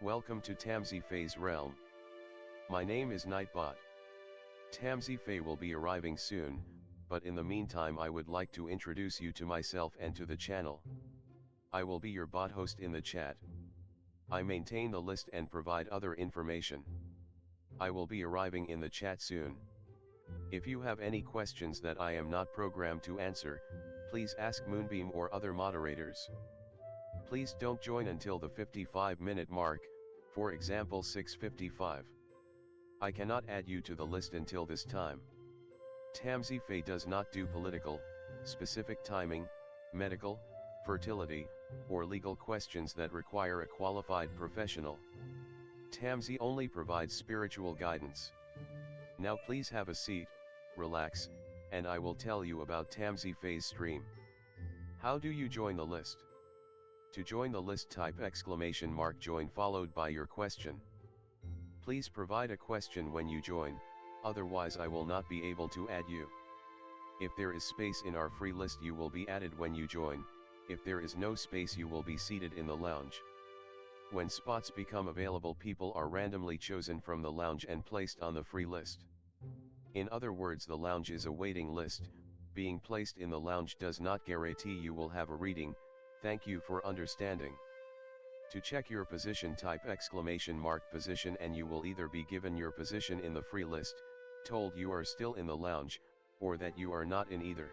Welcome to Tamsy Fae's realm. My name is Nightbot. Tamsy Fae will be arriving soon, but in the meantime I would like to introduce you to myself and to the channel. I will be your bot host in the chat. I maintain the list and provide other information. I will be arriving in the chat soon. If you have any questions that I am not programmed to answer, please ask Moonbeam or other moderators. Please don't join until the 55-minute mark, for example 6:55. I cannot add you to the list until this time. Tamsy Fae does not do political, specific timing, medical, fertility, or legal questions that require a qualified professional. Tamsy only provides spiritual guidance. Now please have a seat, relax, and I will tell you about Tamsy Fae's stream. How do you join the list? To join the list, type !join followed by your question. Please provide a question when you join, otherwise I will not be able to add you. If there is space in our free list you will be added when you join, if there is no space you will be seated in the lounge. When spots become available, people are randomly chosen from the lounge and placed on the free list. In other words, the lounge is a waiting list. Being placed in the lounge does not guarantee you will have a reading. Thank you for understanding. To check your position, type !position and you will either be given your position in the free list, told you are still in the lounge, or that you are not in either.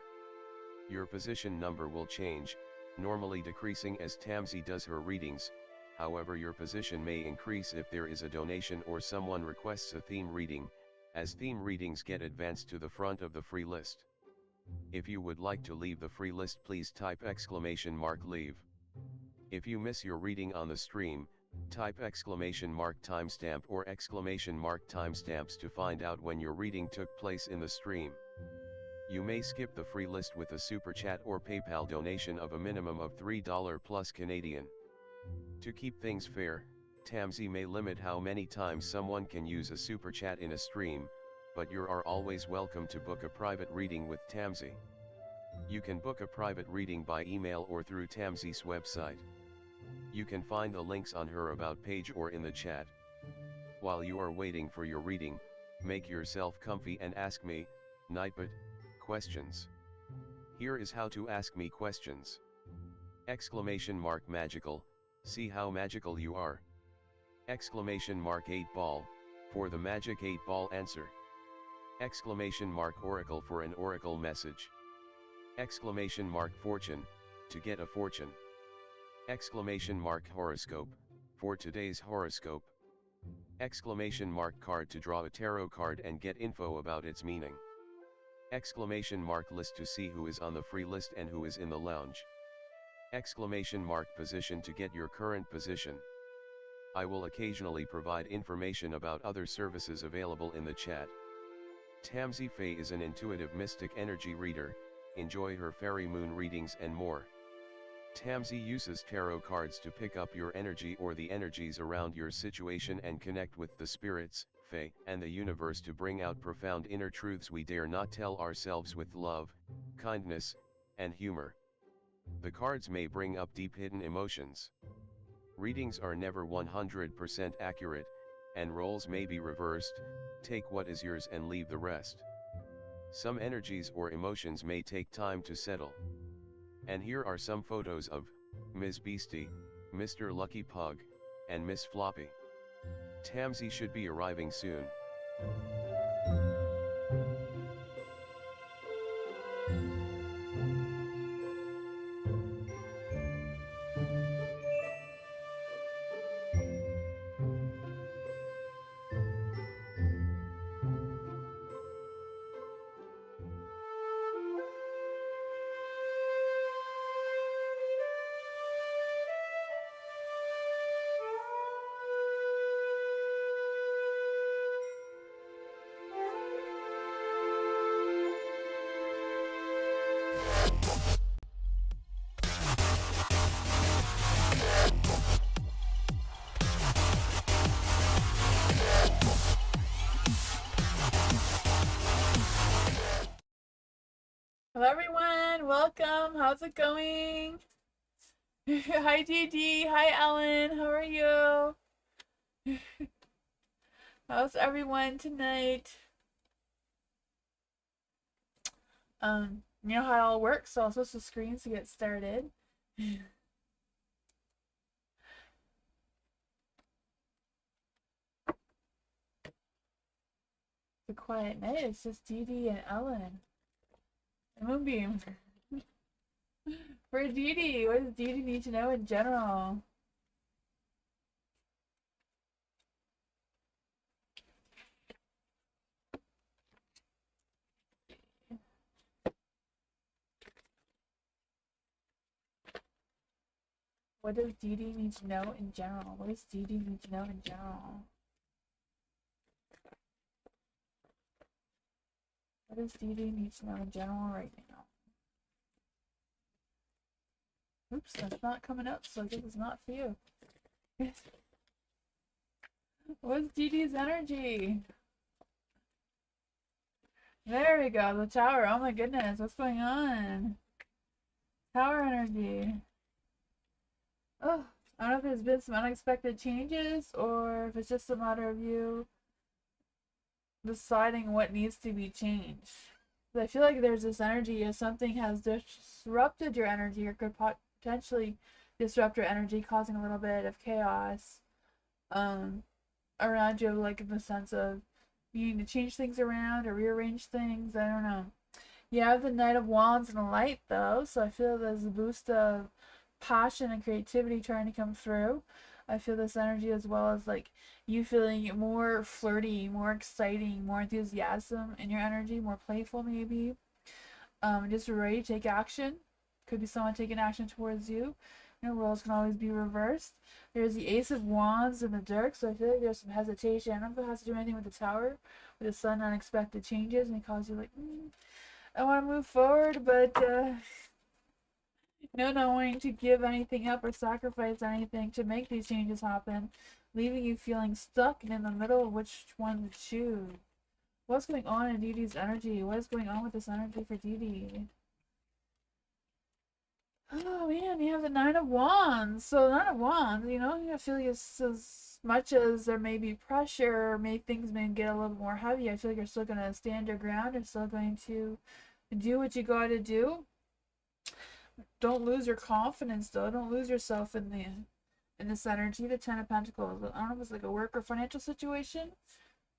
Your position number will change, normally decreasing as Tamsy does her readings. However, your position may increase if there is a donation or someone requests a theme reading, as theme readings get advanced to the front of the free list. If you would like to leave the free list, please type !leave. If you miss your reading on the stream, type !timestamp or !timestamps to find out when your reading took place in the stream. You may skip the free list with a super chat or PayPal donation of a minimum of $3 plus Canadian. To keep things fair, Tamsy may limit how many times someone can use a super chat in a stream, but you are always welcome to book a private reading with Tamsy. You can book a private reading by email or through Tamsy's website. You can find the links on her about page or in the chat. While you are waiting for your reading, make yourself comfy and ask me, Nightbot, questions. Here is how to ask me questions. !magical, see how magical you are. !8 ball, for the magic 8 ball answer. !oracle for an oracle message. !fortune, to get a fortune. !horoscope, for today's horoscope. !card to draw a tarot card and get info about its meaning. !list to see who is on the free list and who is in the lounge. !position to get your current position. I will occasionally provide information about other services available in the chat. Tamsy Fae is an intuitive mystic energy reader. Enjoy her fairy moon readings and more. Tamsy uses tarot cards to pick up your energy or the energies around your situation and connect with the spirits, Fae, and the universe to bring out profound inner truths we dare not tell ourselves with love, kindness, and humor. The cards may bring up deep hidden emotions. Readings are never 100% accurate, and roles may be reversed. Take what is yours and leave the rest. Some energies or emotions may take time to settle. And here are some photos of Ms. Beastie, Mr. Lucky Pug, and Miss Floppy. Tamsy should be arriving soon. Hello everyone, welcome. How's it going? Hi DD, hi Ellen, how are you? How's everyone tonight? You know how it all works, so I'll switch the screens to get started. It's a quiet night. It's just Dee Dee and Ellen. And Moonbeam. For Dee Dee, what does Dee Dee need to know in general? What does Dee Dee need to know in general? What does Dee Dee need to know in general? What does Dee Dee need to know in general right now? Oops, that's not coming up, so I guess it's not for you. What's Dee Dee's energy? There we go, the tower. Oh my goodness, what's going on? Tower energy. Oh, I don't know if there's been some unexpected changes or if it's just a matter of you deciding what needs to be changed. But I feel like there's this energy if something has disrupted your energy or could potentially disrupt your energy, causing a little bit of chaos around you, like in the sense of needing to change things around or rearrange things. I don't know. You have the Knight of Wands and the Light though, so I feel there's a boost of passion and creativity trying to come through. I feel this energy as well as like you feeling more flirty, more exciting, more enthusiasm in your energy, more playful maybe. Just ready to take action. Could be someone taking action towards you. You know, roles can always be reversed. There's the Ace of Wands in the Dirk, so I feel like there's some hesitation. I don't know if it has to do anything with the Tower, with the sudden unexpected changes, and it causes you like, I want to move forward, but no knowing to give anything up or sacrifice anything to make these changes happen, leaving you feeling stuck and in the middle of which one to choose. What's going on in Dee Dee's energy? What is going on with this energy for Dee Dee? Oh man, you have the Nine of Wands. So Nine of Wands, you know, I feel like it's as much as there may be pressure, things may get a little more heavy. I feel like you're still gonna stand your ground. You're still going to do what you gotta do. Don't lose your confidence though. Don't lose yourself in this energy. The Ten of Pentacles. I don't know if it's like a work or financial situation.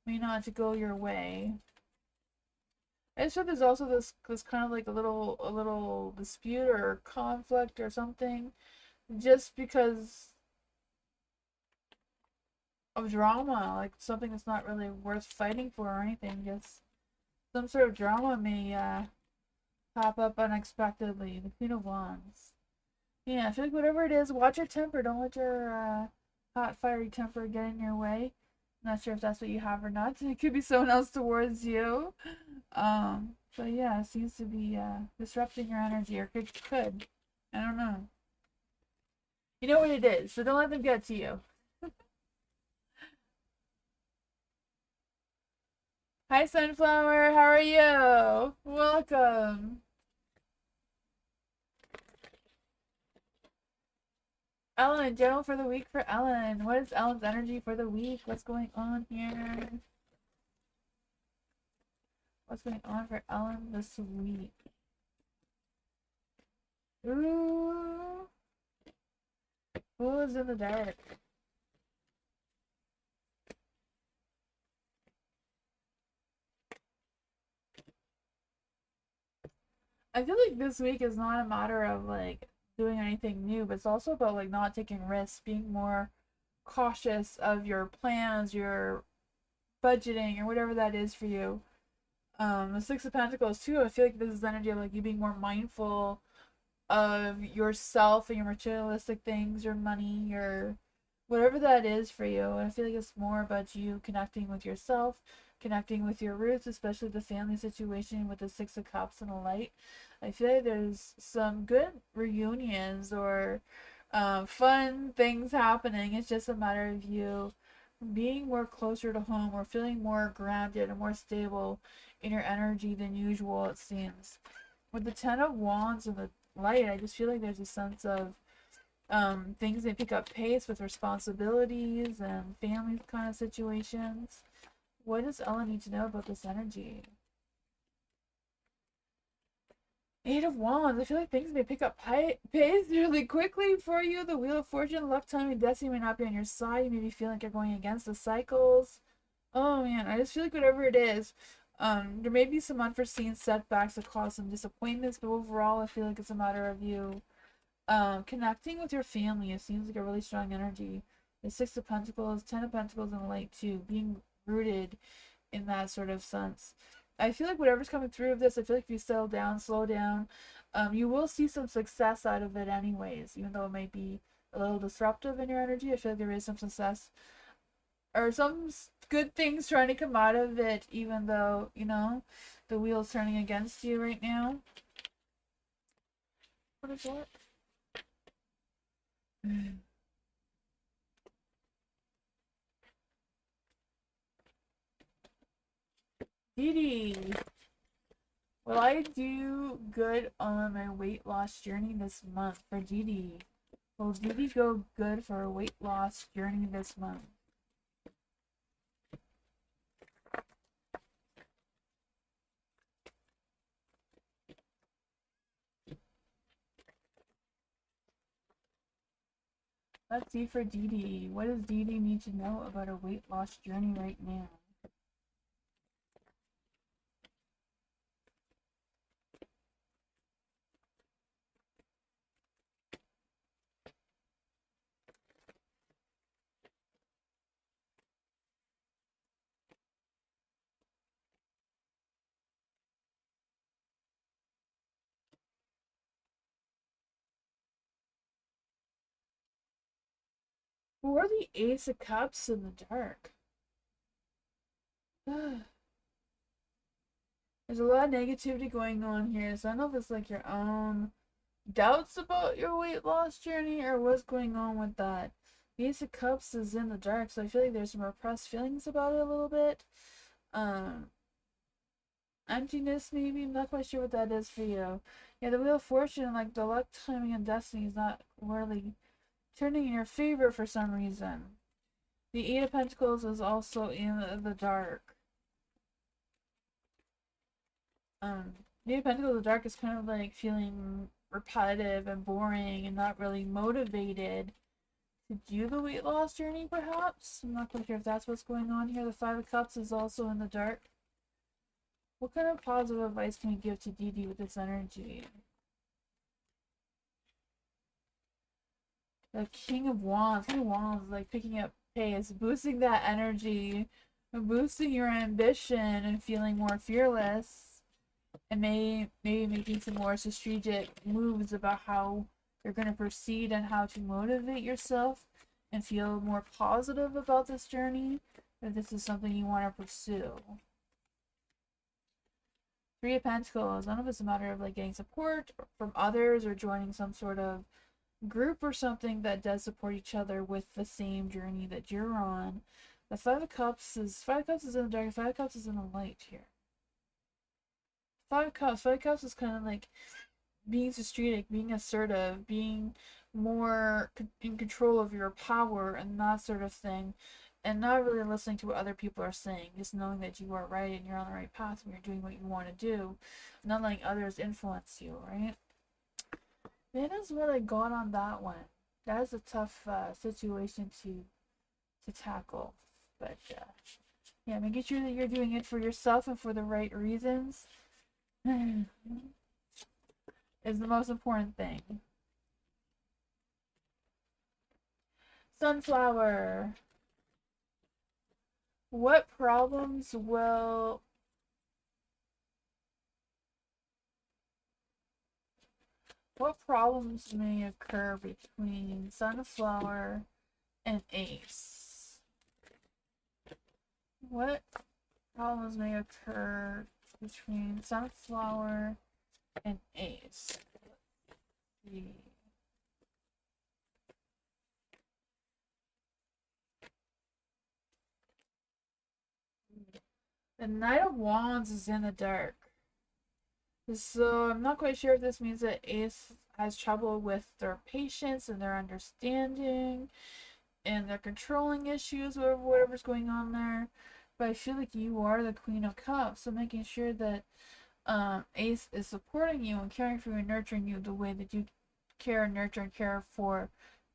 May not to go your way. I just feel there's also this kind of like a little dispute or conflict or something, just because of drama, like something that's not really worth fighting for or anything. Just some sort of drama may pop up unexpectedly. The Queen of Wands. Yeah, I feel like whatever it is, watch your temper. Don't let your hot, fiery temper get in your way. Not sure if that's what you have or not. It could be someone else towards you. But yeah, it seems to be disrupting your energy, or could. I don't know. You know what it is, so don't let them get to you. Hi, Sunflower. How are you? Welcome. Ellen, general for the week for Ellen. What is Ellen's energy for the week? What's going on here? What's going on for Ellen this week? Ooh. Who is in the dark? I feel like this week is not a matter of like doing anything new, but it's also about like not taking risks, being more cautious of your plans, your budgeting, or whatever that is for you. The Six of Pentacles too. I feel like this is energy of like you being more mindful of yourself and your materialistic things, your money, your whatever that is for you. And I feel like it's more about you connecting with yourself, connecting with your roots, especially the family situation with the Six of Cups and the Light. I feel like there's some good reunions or fun things happening. It's just a matter of you being more closer to home or feeling more grounded and more stable in your energy than usual, it seems. With the Ten of Wands and the Light, I just feel like there's a sense of Things may pick up pace with responsibilities and family kind of situations. What does Ella need to know about this energy? Eight of Wands. I feel like things may pick up pace really quickly for you. The Wheel of Fortune, luck, time, and destiny may not be on your side. You may be feeling like you're going against the cycles. Oh man, I just feel like whatever it is, there may be some unforeseen setbacks that cause some disappointments, but overall, I feel like it's a matter of you connecting with your family. It seems like a really strong energy. The Six of Pentacles, Ten of Pentacles, and the Light too. Being rooted in that sort of sense. I feel like whatever's coming through of this, I feel like if you settle down, slow down, you will see some success out of it anyways, even though it might be a little disruptive in your energy. I feel like there is some success or some good things trying to come out of it, even though, you know, the wheel's turning against you right now. What is that? Didi, will I do good on my weight loss journey this month? For Didi, will Didi go good for a weight loss journey this month? Let's see for Didi. What does Didi need to know about a weight loss journey right now? Or the Ace of Cups in the dark. There's a lot of negativity going on here, so I don't know if it's like your own doubts about your weight loss journey or what's going on with that. The Ace of Cups is in the dark, so I feel like there's some repressed feelings about it a little bit. Um, Emptiness, maybe. I'm not quite sure what that is for you. Yeah, the Wheel of Fortune, like the luck, timing, and destiny is not really turning in your favor for some reason. The Eight of Pentacles is also in the dark. The Eight of Pentacles in the dark is kind of like feeling repetitive and boring and not really motivated to do the weight loss journey, perhaps. I'm not quite sure if that's what's going on here. The Five of Cups is also in the dark. What kind of positive advice can we give to Didi with this energy? The King of Wands. King of Wands is like picking up pace, boosting that energy, boosting your ambition and feeling more fearless, and maybe making some more strategic moves about how you're going to proceed and how to motivate yourself and feel more positive about this journey, if this is something you want to pursue. Three of Pentacles. None of it's a matter of like getting support from others or joining some sort of group or something that does support each other with the same journey that you're on. The Five of Cups is in the dark. Five of Cups is in the light here. Five of Cups is kind of like being strategic, being assertive, being more in control of your power and that sort of thing, and not really listening to what other people are saying, just knowing that you are right and you're on the right path and you're doing what you want to do, not letting others influence you, right? That is what I got on that one. That is a tough situation to tackle, but yeah, making sure that you're doing it for yourself and for the right reasons is the most important thing. Sunflower. What problems will may occur between Sunflower and Ace? What problems may occur between Sunflower and Ace? Let's see. The Knight of Wands is in the dark. So I'm not quite sure if this means that Ace has trouble with their patience and their understanding and their controlling issues or whatever's going on there. But I feel like you are the Queen of Cups, so making sure that Ace is supporting you and caring for you and nurturing you the way that you care, nurture, and care for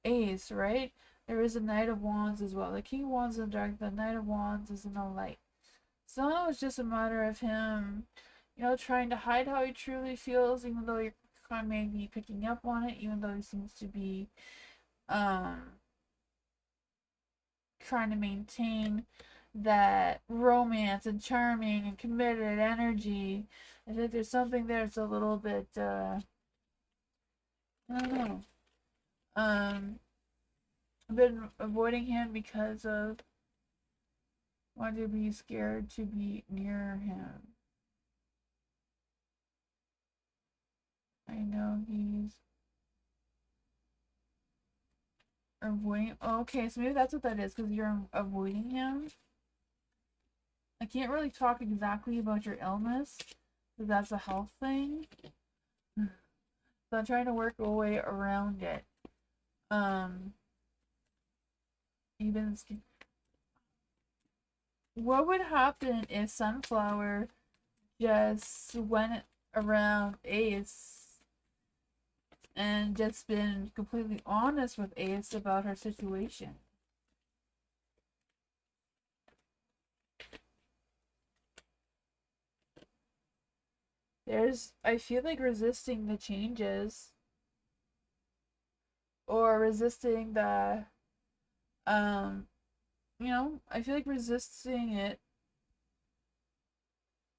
Ace, right? There is a Knight of Wands as well. The King of Wands in the dark, the Knight of Wands is in the light. So it's just a matter of him, trying to hide how he truly feels, even though you're kind of maybe picking up on it, even though he seems to be um, trying to maintain that romance and charming and committed energy. I think there's something there that's a little bit, I don't know. I've been avoiding him because of wanting to be scared to be near him. I know he's avoiding. Oh, okay, so maybe that's what that is, because you're avoiding him. I can't really talk exactly about your illness, because that's a health thing. So I'm trying to work a way around it. Even what would happen if Sunflower just went around Ace and just been completely honest with Ace about her situation? I feel like resisting the changes or resisting the, I feel like resisting it.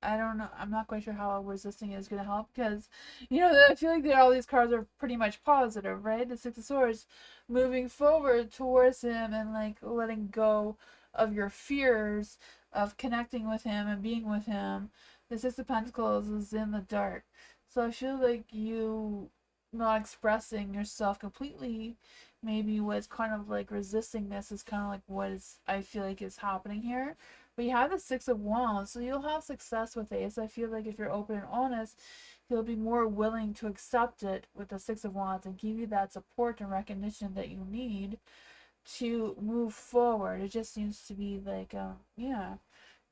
I don't know. I'm not quite sure how resisting is going to help because, I feel like all these cards are pretty much positive, right? The Six of Swords, moving forward towards him and like letting go of your fears of connecting with him and being with him. The Six of Pentacles is in the dark. So I feel like you not expressing yourself completely maybe what's kind of like resisting this is kind of like what is I feel like is happening here. But you have the Six of Wands, so you'll have success with Ace. I feel like if you're open and honest, he'll be more willing to accept it with the Six of Wands and give you that support and recognition that you need to move forward. It just seems to be like, yeah,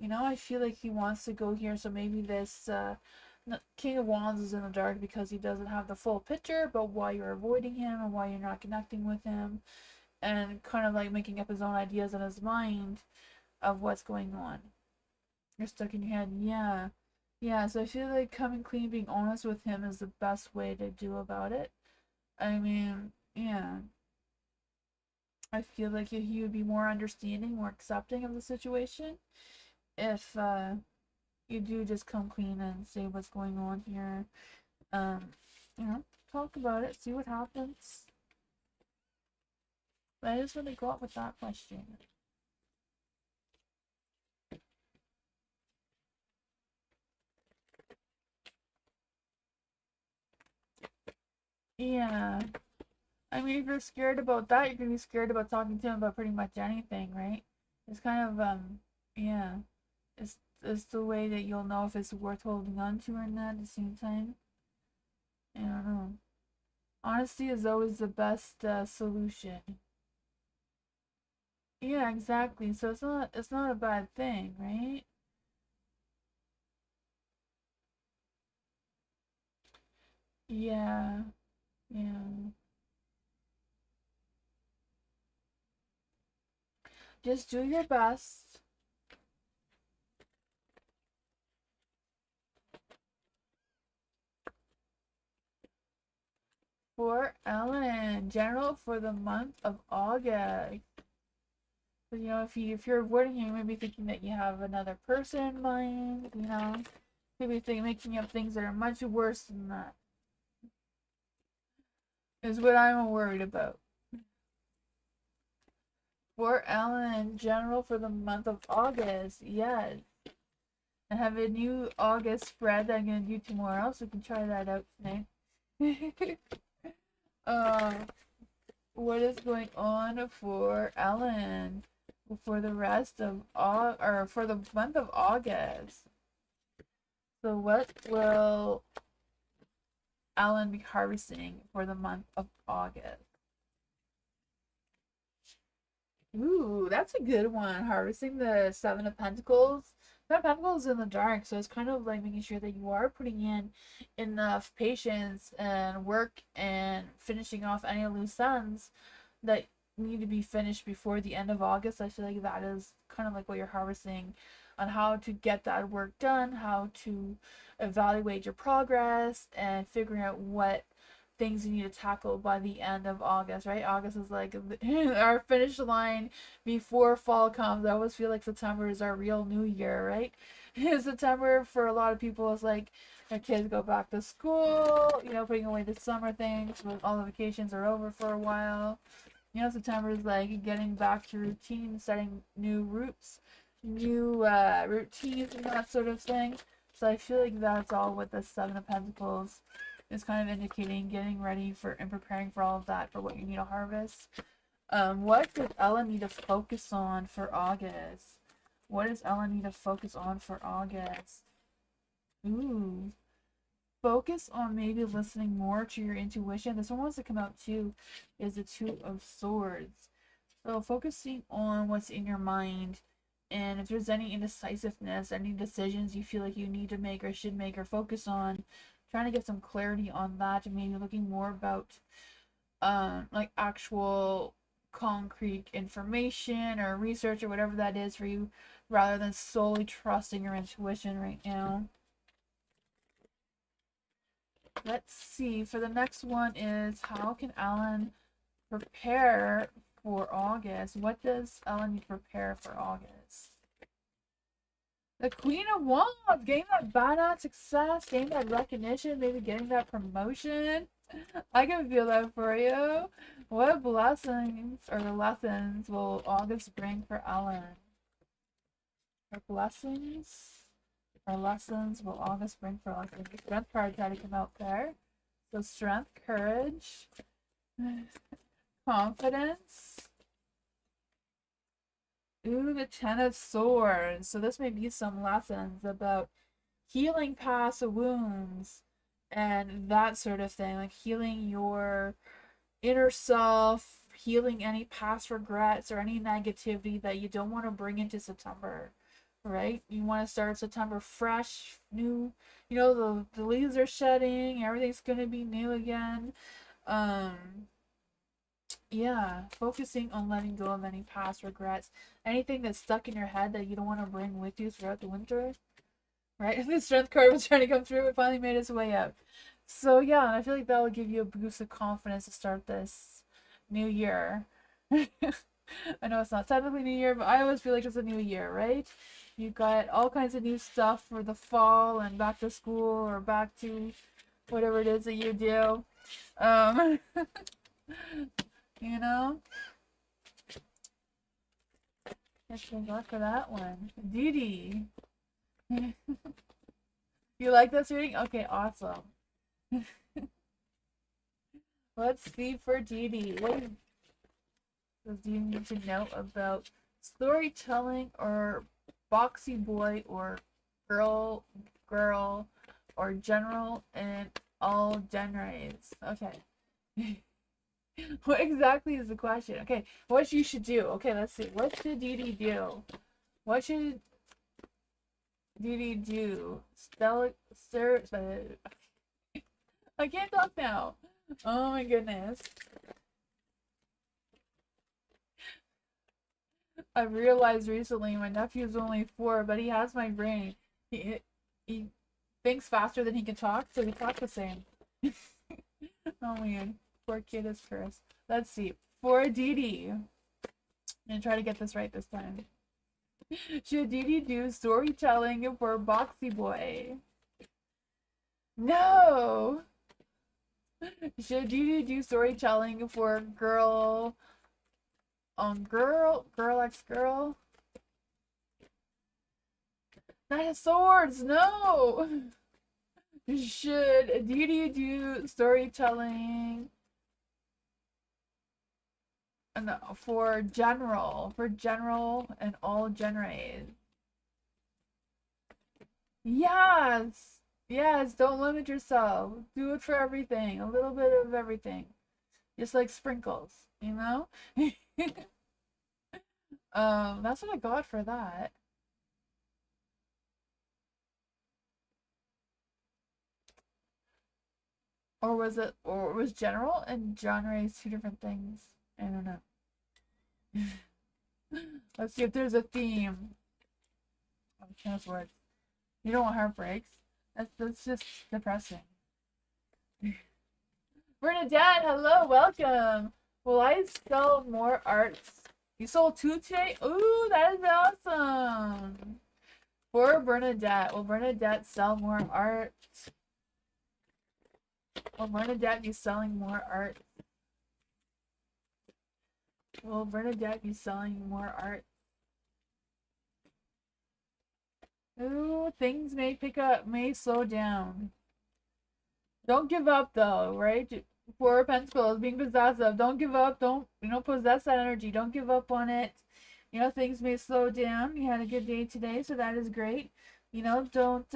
I feel like he wants to go here. So maybe this King of Wands is in the dark because he doesn't have the full picture about why you're avoiding him and why you're not connecting with him, and kind of like making up his own ideas in his mind of what's going on. You're stuck in your head. Yeah. Yeah, so I feel like coming clean, being honest with him is the best way to do about it. I mean, yeah. I feel like he would be more understanding, more accepting of the situation if you do just come clean and say what's going on here. Um, talk about it, see what happens. But I just really go up with that question. Yeah. I mean, if you're scared about that, you're gonna be scared about talking to him about pretty much anything, right? It's kind of yeah. It's the way that you'll know if it's worth holding on to or not at the same time. I don't know. Honesty is always the best solution. Yeah, exactly. So it's not a bad thing, right? Yeah, yeah. Just do your best. For Ellen, general for the month of August. So, if you're avoiding him, you may be thinking that you have another person in mind. Maybe making up things that are much worse than that is what I'm worried about. For Ellen in general for the month of August, yes. I have a new August spread that I'm gonna do tomorrow, so we can try that out tonight. uh, what is going on for Ellen for the rest of or for the month of August? So what will Ellen be harvesting for the month of August? Ooh, that's a good one. Harvesting the Seven of Pentacles. Seven of Pentacles is in the dark, so it's kind of like making sure that you are putting in enough patience and work and finishing off any loose ends that need to be finished before the end of August. I feel like that is kind of like what you're harvesting on how to get that work done, how to evaluate your progress, and figuring out what things you need to tackle by the end of August, right? August is like our finish line before fall comes. I always feel like September is our real new year, right? September for a lot of people is like their kids go back to school, you know, putting away the summer things, but all the vacations are over for a while. You know, September is like getting back to routine, setting new routes, new routines and that sort of thing. So I feel like that's all with the Seven of Pentacles is kind of indicating getting ready for and preparing for all of that for what you need to harvest. What does Ella need to focus on for August? What does Ella need to focus on for August? Ooh. Focus on maybe listening more to your intuition. This one wants to come out too, is the Two of Swords. So focusing on what's in your mind, and if there's any indecisiveness, any decisions you feel like you need to make or should make or focus on, trying to get some clarity on that, and maybe looking more about like actual concrete information or research or whatever that is for you, rather than solely trusting your intuition right now. Let's see, for the next one is how can Ellen prepare for August? What does Ellen need to prepare for August? The Queen of Wands, getting that badass success, getting that recognition, maybe getting that promotion. I can feel that for you. What blessings or lessons will August bring for Ellen? What blessings or lessons will August bring for Ellen? The Strength card tried to come out there. So strength, courage, confidence. Ooh, the Ten of Swords. So this may be some lessons about healing past wounds and that sort of thing. Like healing your inner self, healing any past regrets or any negativity that you don't want to bring into September. Right? You want to start September fresh, new. You know, the leaves are shedding, everything's going to be new again. Yeah, focusing on letting go of any past regrets, anything that's stuck in your head that you don't want to bring with you throughout the winter, right? The Strength card was trying to come through, it finally made its way up. So yeah, I feel like that will give you a boost of confidence to start this new year. I know it's not technically New Year, but I always feel like it's a new year, right? You got all kinds of new stuff for the fall and back to school or back to whatever it is that you do. You know? Let's take a look for that one. Dee Dee. You like this reading? Okay, awesome. Let's see for Dee Dee. What does Dee Dee need to know about storytelling or boxy boy or girl or general and all genres? Okay. What exactly is the question? Okay, what you should do? Okay, let's see. What should Dee Dee do? What should Dee Dee do? I can't talk now. Oh my goodness. I realized recently my nephew's only 4, but he has my brain. He thinks faster than he can talk, so we talk the same. Oh man. Poor kid is cursed. Let's see. For Dee Dee. I'm gonna try to get this right this time. Should Dee Dee do storytelling for Boxy Boy? No! Should Dee Dee do storytelling for girl on girl? Girl X girl? Knight of Swords! No! Should Dee Dee do storytelling for general and all genres? Yes, Yes, don't limit yourself. Do it for everything. A little bit of everything. Just like sprinkles, you know? That's what I got for that. Or was general and genre is two different things? I don't know. Let's see if there's a theme. Oh, chance words. You don't want heartbreaks. That's just depressing. Bernadette, hello, welcome. Will I sell more arts? You sold two today? Ooh, that is awesome. For Bernadette, will Bernadette sell more art? Will Bernadette be selling more art? Will Bernadette be selling more art? Ooh, things may pick up, may slow down. Don't give up though, right? Four of Pentacles, being possessive. Don't give up. Don't, possess that energy. Don't give up on it. Things may slow down. You had a good day today, so that is great. Don't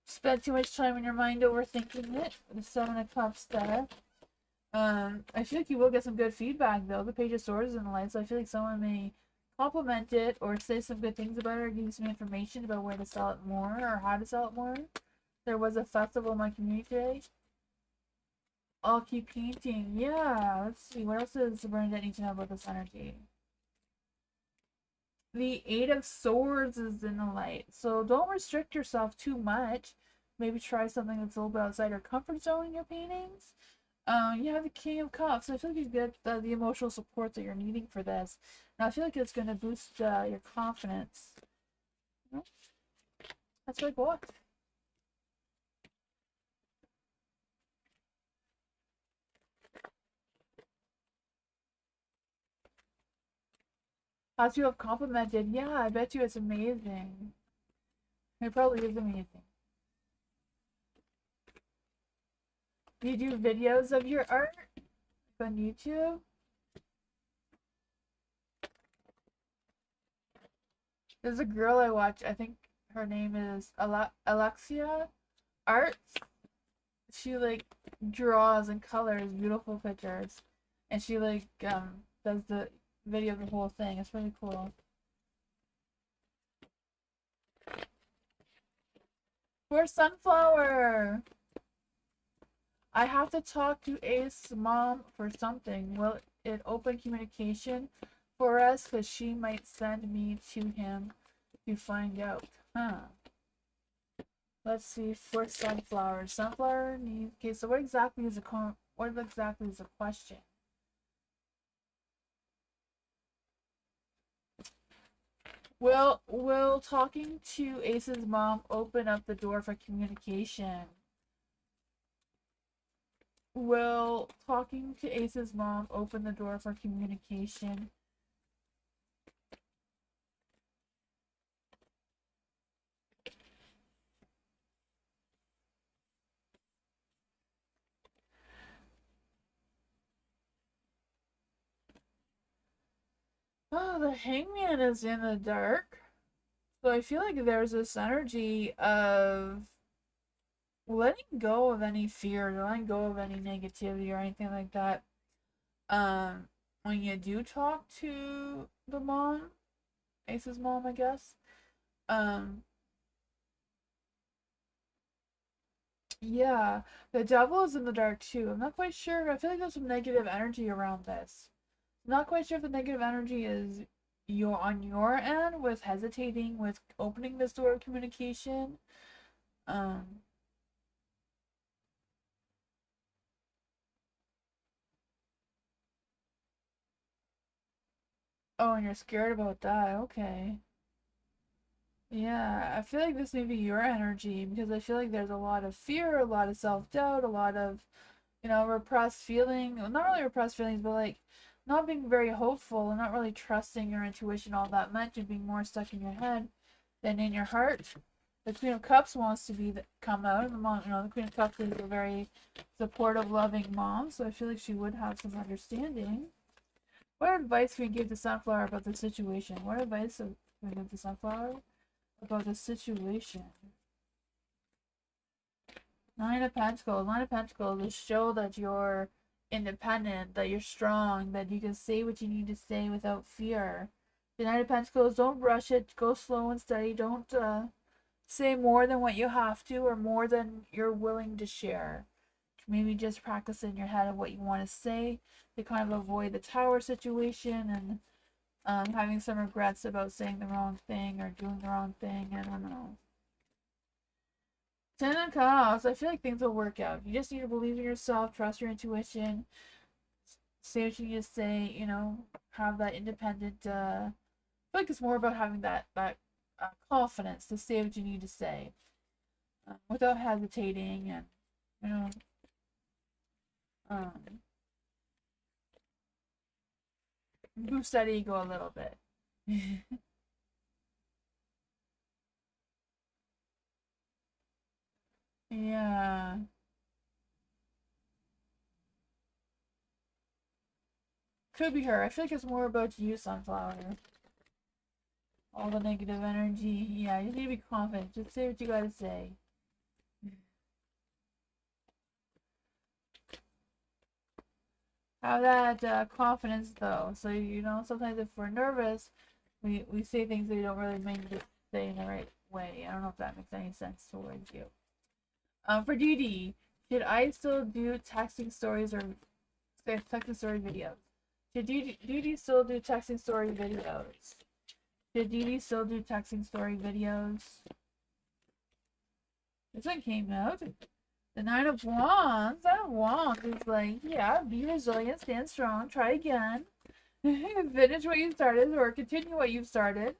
spend too much time in your mind overthinking it. The Seven of Cups there. I feel like you will get some good feedback though. The Page of Swords is in the light, so I feel like someone may compliment it or say some good things about it or give you some information about where to sell it more or how to sell it more. There was a festival in my community today. I'll keep painting. Yeah, let's see. What else does Bernadette need to know about this energy? The Eight of Swords is in the light. So don't restrict yourself too much. Maybe try something that's a little bit outside your comfort zone in your paintings. You have the King of Cups. So I feel like you get the emotional support that you're needing for this. Now I feel like it's going to boost your confidence. That's what I got. As you have complimented, yeah, I bet you it's amazing. It probably is amazing. Do you do videos of your art on YouTube? There's a girl I watch, I think her name is Alexia Arts. She like draws and colors beautiful pictures. And she like does the video of the whole thing. It's really cool. For Sunflower! I have to talk to Ace's mom for something. Will it open communication for us? Because she might send me to him to find out. Huh. Let's see. For Sunflower. Sunflower needs... Okay, so what exactly is the question? Will talking to Ace's mom open up the door for communication? Will talking to Ace's mom open the door for communication? Oh, the Hangman is in the dark. So I feel like there's this energy of letting go of any fear, letting go of any negativity or anything like that. When you do talk to the mom, Ace's mom, I guess. Um, yeah, the devil is in the dark too. I'm not quite sure. I feel like there's some negative energy around this. I'm not quite sure if the negative energy is on your end with hesitating with opening this door of communication. Um, oh, and you're scared about that. Okay. Yeah, I feel like this may be your energy because I feel like there's a lot of fear, a lot of self-doubt, a lot of, repressed feeling. Well, not really repressed feelings, but like not being very hopeful and not really trusting your intuition all that much and being more stuck in your head than in your heart. The Queen of Cups wants to come out, and the mom, the Queen of Cups is a very supportive, loving mom, so I feel like she would have some understanding. What advice can we give to Sunflower about the situation? What advice can we give to Sunflower about the situation? Nine of Pentacles. Nine of Pentacles is show that you're independent, that you're strong, that you can say what you need to say without fear. The Nine of Pentacles, don't rush it. Go slow and steady. Don't say more than what you have to or more than you're willing to share. Maybe just practice in your head of what you want to say to kind of avoid the tower situation and having some regrets about saying the wrong thing or doing the wrong thing. I don't know. Ten of Cups. I feel like things will work out. You just need to believe in yourself, trust your intuition, say what you need to say. You know, have that independent. I feel like it's more about having that confidence to say what you need to say without hesitating and you know. Um, Boost that ego a little bit. Yeah. Could be her. I feel like it's more about you, Sunflower. All the negative energy. Yeah, you need to be confident. Just say what you gotta say. Have that confidence, though. So, you know, sometimes if we're nervous, we say things that we don't really mean to say in the right way. I don't know if that makes any sense towards you. For DD, should I still do texting stories or texting story videos? Should DD still do texting story videos? Should DD still do texting story videos? This one came out. The Nine of Wands. Nine of Wands is like, yeah, be resilient, stand strong, try again. Finish what you started or continue what you've started.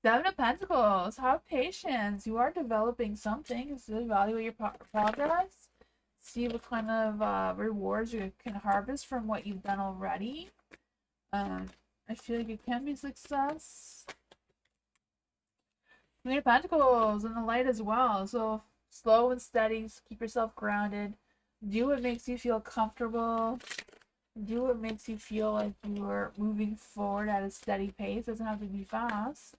Seven of Pentacles. Have patience. You are developing something. So evaluate your progress. See what kind of rewards you can harvest from what you've done already. I feel like it can be success. Queen of Pentacles in the light as well. So slow and steady. Keep yourself grounded. Do what makes you feel comfortable. Do what makes you feel like you are moving forward at a steady pace. It doesn't have to be fast.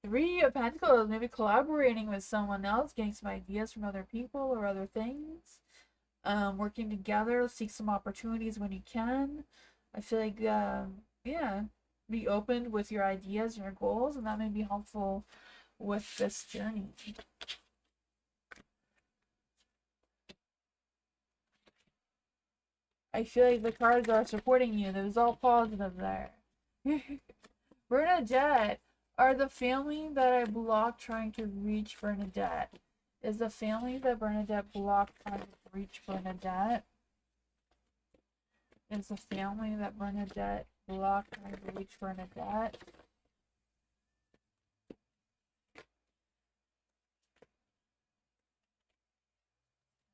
Three of Pentacles, maybe collaborating with someone else, getting some ideas from other people or other things. Working together, seek some opportunities when you can. I feel like, yeah, be open with your ideas and your goals, and that may be helpful with this journey. I feel like the cards are supporting you. There's all positive there. Bernadette, are the family that I blocked trying to reach Bernadette? Is the family that Bernadette blocked trying to reach Bernadette? Is the family that Bernadette blocked trying to reach Bernadette?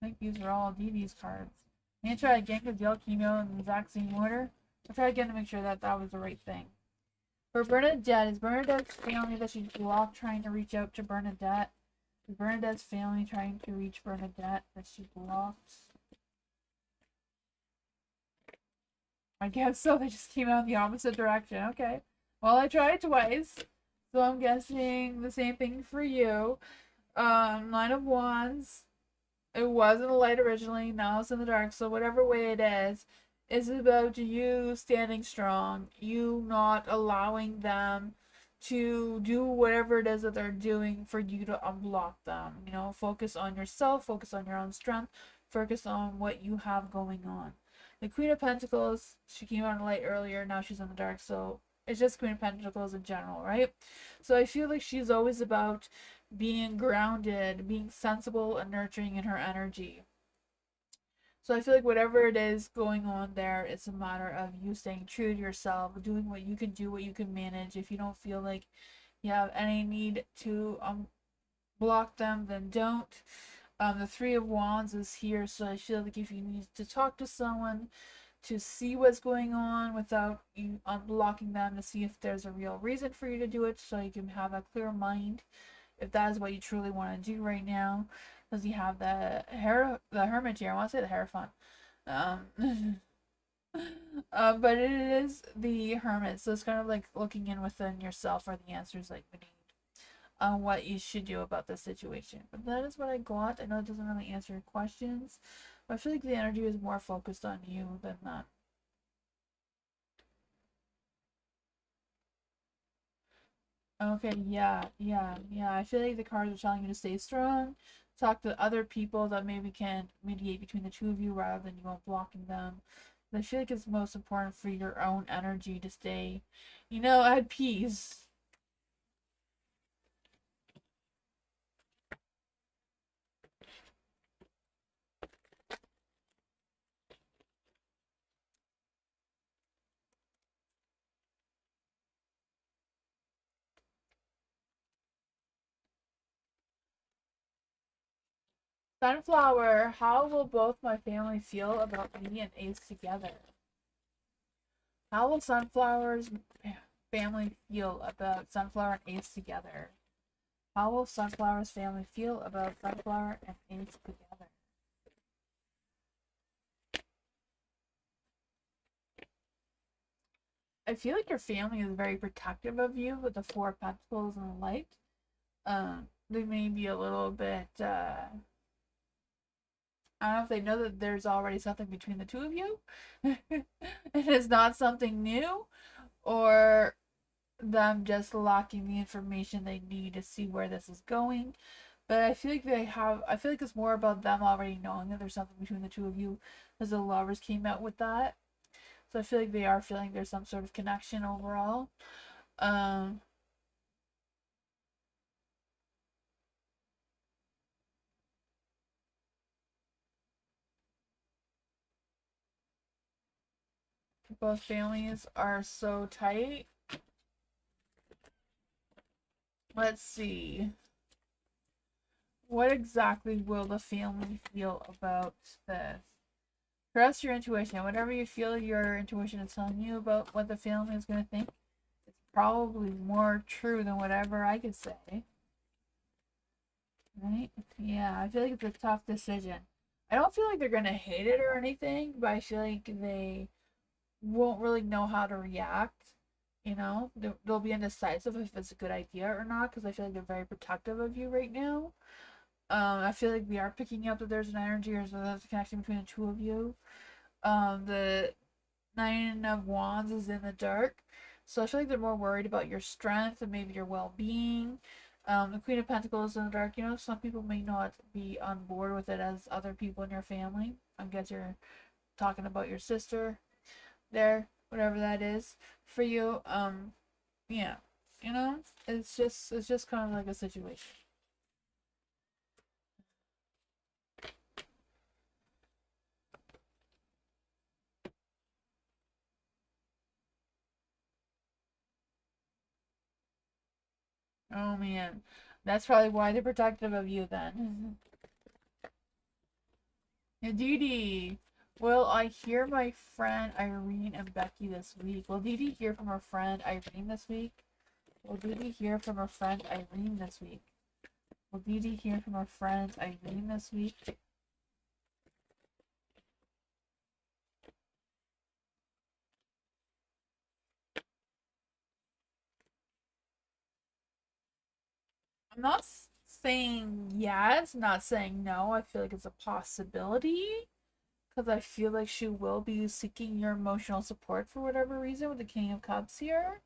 I think these are all DD's cards. I'm gonna try again because y'all came out in the exact same order. I'll try again to make sure that that was the right thing. For Bernadette, is Bernadette's family that she blocked trying to reach out to Bernadette? Is Bernadette's family trying to reach Bernadette that she blocked? I guess so. They just came out in the opposite direction. Okay. Well, I tried twice. So I'm guessing the same thing for you. Nine of Wands. It was in the light originally, now it's in the dark. So whatever way it is about you standing strong, you not allowing them to do whatever it is that they're doing for you to unblock them. You know, focus on yourself, focus on your own strength, focus on what you have going on. The Queen of Pentacles, she came out in the light earlier, now she's in the dark, so it's just Queen of Pentacles in general, right? So I feel like she's always about being grounded, being sensible and nurturing in her energy. So I feel like whatever it is going on there, it's a matter of you staying true to yourself, doing what you can do, what you can manage. If you don't feel like you have any need to block them, then don't. The Three of Wands is here, so I feel like if you need to talk to someone to see what's going on without you unblocking them, to see if there's a real reason for you to do it, so you can have a clear mind if that is what you truly want to do right now. Because you have the Hermit here. I want to say the Hierophant. But it is the Hermit, so it's kind of like looking in within yourself for the answers like we need on what you should do about the situation. But that is what I got. I know it doesn't really answer your questions, but I feel like the energy is more focused on you than that. Okay, yeah. I feel like the cards are telling you to stay strong. Talk to other people that maybe can mediate between the two of you rather than you blocking them. But I feel like it's most important for your own energy to stay, at peace. Sunflower, how will both my family feel about me and Ace together? How will Sunflower's family feel about Sunflower and Ace together? How will Sunflower's family feel about Sunflower and Ace together? I feel like your family is very protective of you with the Four of Pentacles and the Light. They may be a little bit, I don't know if they know that there's already something between the two of you. And it's not something new, or them just lacking the information they need to see where this is going. But I feel like it's more about them already knowing that there's something between the two of you, as the lovers came out with that. So I feel like they are feeling there's some sort of connection overall. Um, both families are so tight. Let's see. What exactly will the family feel about this? Trust your intuition. Whatever you feel your intuition is telling you about what the family is going to think, it's probably more true than whatever I could say. Right? Yeah, I feel like it's a tough decision. I don't feel like they're going to hate it or anything, but I feel like they won't really know how to react. They'll be indecisive if it's a good idea or not, because I feel like they're very protective of you right now. I feel like we are picking up that there's an energy or there's a connection between the two of you. The Nine of Wands is in the dark, so I feel like they're more worried about your strength and maybe your well-being. The Queen of Pentacles in the dark. Some people may not be on board with it as other people in your family. I guess you're talking about your sister there, whatever that is for you. Yeah, it's just kind of like a situation. Oh man, that's probably why they're protective of you then. Dee will I hear my friend Irene and Becky this week? Will Dee hear from her friend Irene this week? Will Dee hear from her friend Irene this week? Will Dee hear from her friend Irene this week? I'm not saying yes, not saying no. I feel like it's a possibility because I feel like she will be seeking your emotional support for whatever reason with the King of Cups here.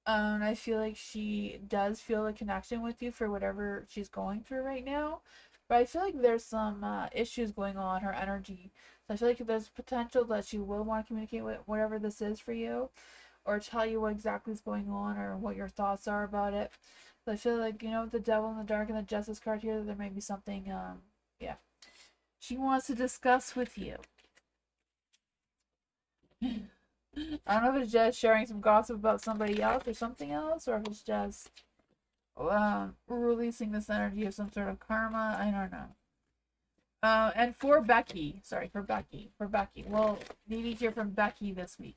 I feel like she does feel a connection with you for whatever she's going through right now. But I feel like there's some issues going on, her energy. So I feel like there's potential that she will want to communicate with whatever this is for you, or tell you what exactly is going on or what your thoughts are about it. So I feel like, the devil in the dark and the justice card here, there may be something, yeah, she wants to discuss with you. I don't know if it's just sharing some gossip about somebody else or something else, or if it's just releasing this energy of some sort of karma. I don't know. And for Becky, sorry, for Becky. Well, Dee hear from Becky this week.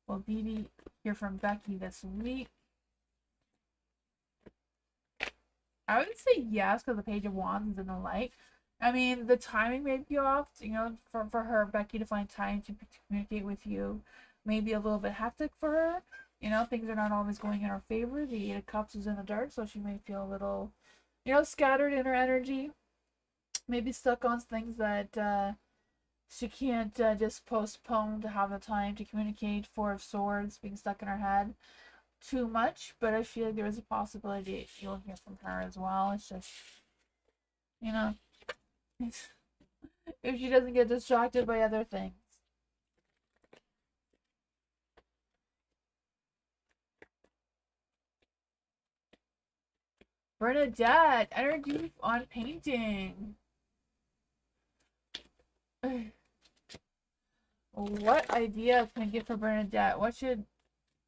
Well, Dee hear from Becky this week. I would say yes, because the Page of Wands is in the light. I mean, the timing may be off, for her, Becky, to find time to communicate with you. Maybe a little bit hectic for her. Things are not always going in her favor. The Eight of Cups is in the dark, so she may feel a little, scattered in her energy. Maybe stuck on things that she can't just postpone to have the time to communicate. Four of Swords being stuck in her head too much, but I feel like there is a possibility you'll hear from her as well. It's just, you know, if she doesn't get distracted by other things. Bernadette, energy on painting. What ideas can I get for Bernadette? What should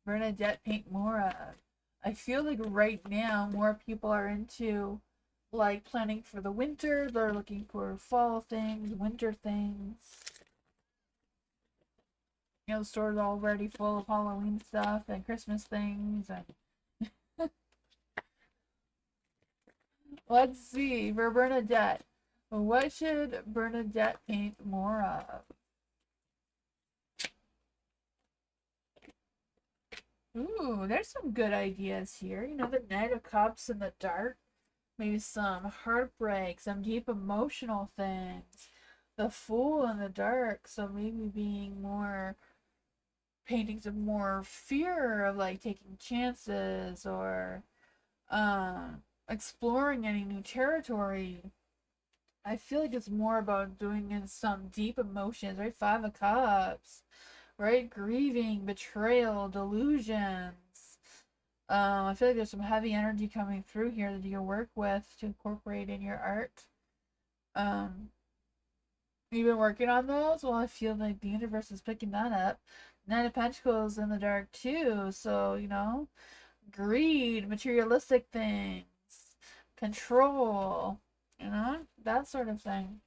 Bernadette paint more of? I feel like right now more people are into like planning for the winter. They're looking for fall things, winter things. The store's already full of Halloween stuff and Christmas things. And let's see, for Bernadette, what should Bernadette paint more of? Ooh, there's some good ideas here. The Knight of Cups in the dark. Maybe some heartbreak, some deep emotional things. The Fool in the dark. So maybe being more, painting some more fear of like taking chances or exploring any new territory. I feel like it's more about doing in some deep emotions, right? Five of Cups, right? Grieving, betrayal, delusions. I feel like there's some heavy energy coming through here that you can work with to incorporate in your art. Um, you've been working on those? Well, I feel like the universe is picking that up. Nine of Pentacles in the dark too, so greed, materialistic things, control, that sort of thing.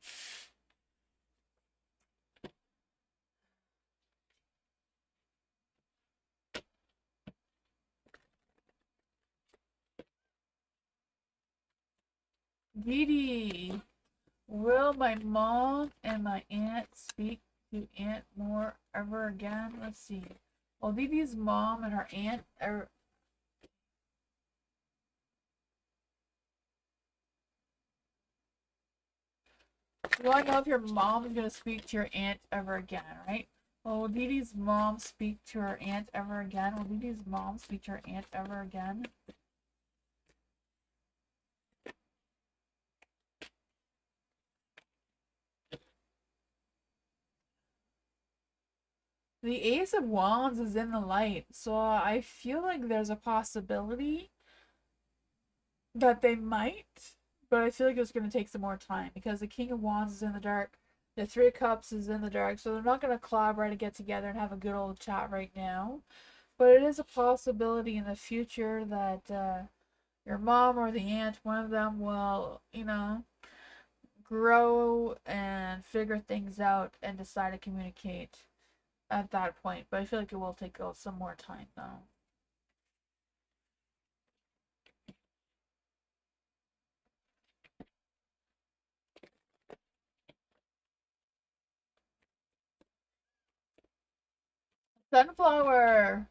Dee Dee. Will my mom and my aunt speak to Aunt more ever again? Let's see. Well, Dee Dee's mom and her aunt are. You want to know if your mom is going to speak to your aunt ever again, right? Well, will Dee Dee's mom speak to her aunt ever again? Will Dee Dee's mom speak to her aunt ever again? The Ace of Wands is in the light, so I feel like there's a possibility that they might, but I feel like it's going to take some more time because the King of Wands is in the dark, the Three of Cups is in the dark, so they're not going to collaborate and get together and have a good old chat right now. But it is a possibility in the future that your mom or the aunt, one of them, will, grow and figure things out and decide to communicate at that point. But I feel like it will take some more time though. Sunflower!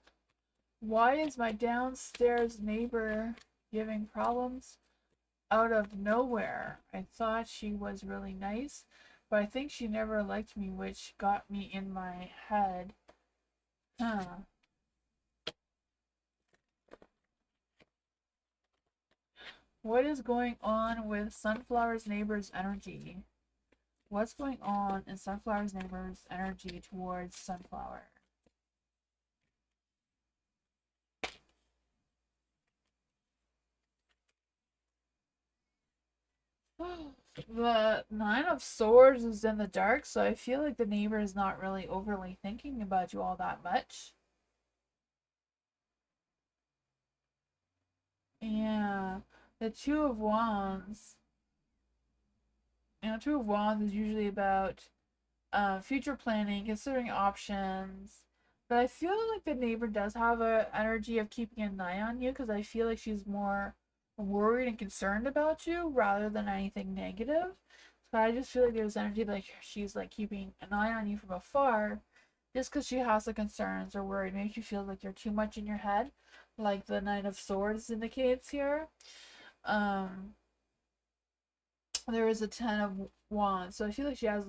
Why is my downstairs neighbor giving problems out of nowhere? I thought she was really nice, but I think she never liked me, which got me in my head. Huh. What is going on with Sunflower's neighbor's energy? What's going on in Sunflower's neighbor's energy towards Sunflower? The Nine of Swords is in the dark, so I feel like the neighbor is not really overly thinking about you all that much. Yeah. The Two of Wands. Two of Wands is usually about future planning, considering options. But I feel like the neighbor does have a energy of keeping an eye on you because I feel like she's more worried and concerned about you rather than anything negative. But I just feel like there's energy like she's like keeping an eye on you from afar, just because she has the concerns or worried. Maybe she feels like you're too much in your head, like the Knight of Swords indicates here. Um, there is a Ten of Wands, so I feel like she has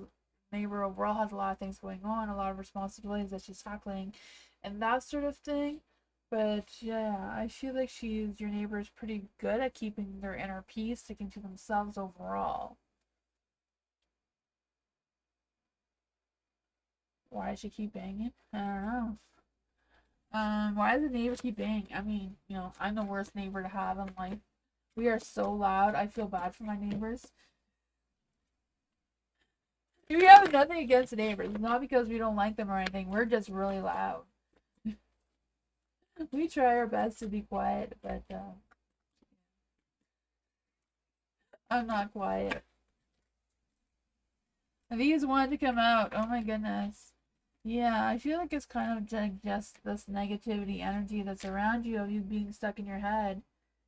neighbor overall has a lot of things going on, a lot of responsibilities that she's tackling, and that sort of thing. But yeah, I feel like your neighbor is pretty good at keeping their inner peace, sticking to themselves overall. Why does she keep banging? I don't know. Why does the neighbor keep banging? I mean, I'm the worst neighbor to have in life. We are so loud. I feel bad for my neighbors. We have nothing against the neighbors. It's not because we don't like them or anything. We're just really loud. We try our best to be quiet, but I'm not quiet. These wanted to come out. Oh my goodness. Yeah, I feel like it's kind of just this negativity energy that's around you of you being stuck in your head.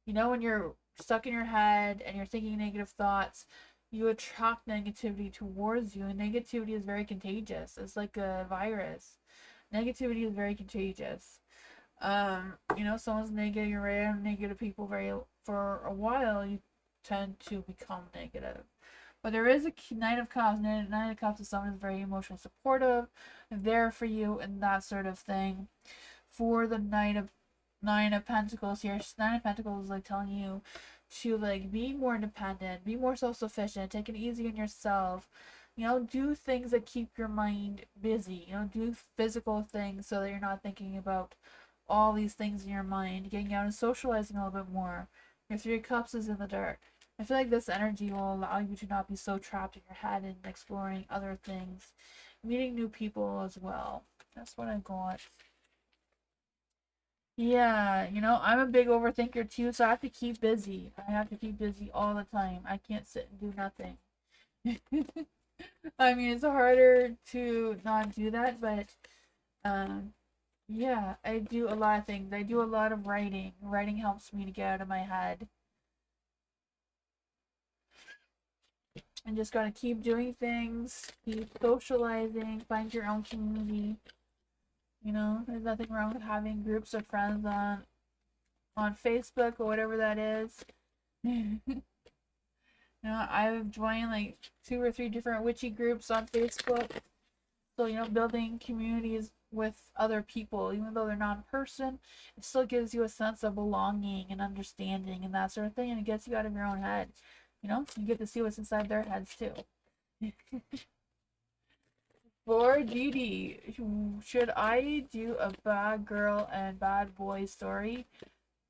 When you're stuck in your head and you're thinking negative thoughts, you attract negativity towards you, and negativity is very contagious. It's like a virus. Negativity is very contagious. Someone's negative, you're around negative people for a while, you tend to become negative. But there is a Knight of Cups. Knight of Cups is someone who's very emotionally supportive, and there for you, and that sort of thing. For the Nine of Pentacles here, Nine of Pentacles is like telling you to like be more independent, be more self-sufficient, take it easy on yourself. Do things that keep your mind busy. Do physical things so that you're not thinking about all these things in your mind. Getting out and socializing a little bit more. Your Three of Cups is in the dark. I feel like this energy will allow you to not be so trapped in your head and exploring other things, meeting new people as well. That's what I got. Yeah, I'm a big overthinker too, so I have to keep busy. I have to keep busy all the time. I can't sit and do nothing. I mean, it's harder to not do that, but yeah, I do a lot of things. I do a lot of writing. Writing helps me to get out of my head. And just gotta keep doing things, keep socializing, find your own community. There's nothing wrong with having groups of friends on Facebook or whatever that is. I've joined like 2 or 3 different witchy groups on Facebook. So, building communities with other people, even though they're not in person, it still gives you a sense of belonging and understanding and that sort of thing, and it gets you out of your own head. You get to see what's inside their heads too. For Didi, should I do a bad girl and bad boy story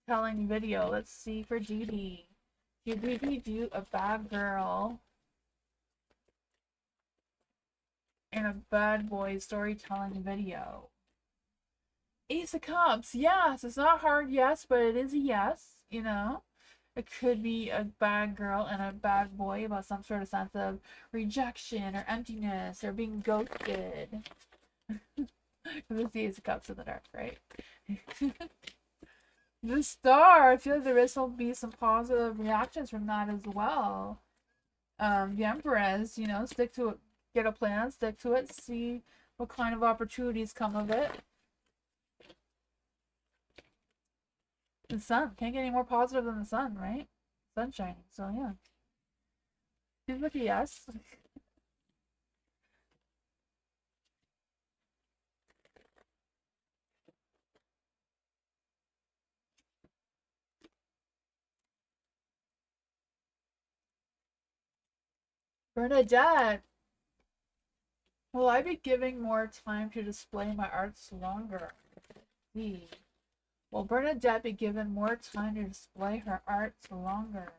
telling video? Let's see for Didi. Should Didi do a bad girl and a bad boy storytelling video? Ace of Cups, yes. It's not hard yes, but it is a yes, It could be a bad girl and a bad boy about some sort of sense of rejection or emptiness or being ghosted. Because it's the Ace of Cups in the dark, right? The Star, I feel like there will be some positive reactions from that as well. The Empress, stick to it, get a plan, stick to it, see what kind of opportunities come of it. The Sun, can't get any more positive than the Sun, right? Sun shining, so yeah. Seems like a yes. Bernadette, will I be giving more time to display my arts longer? See. Will Bernadette be given more time to display her arts longer?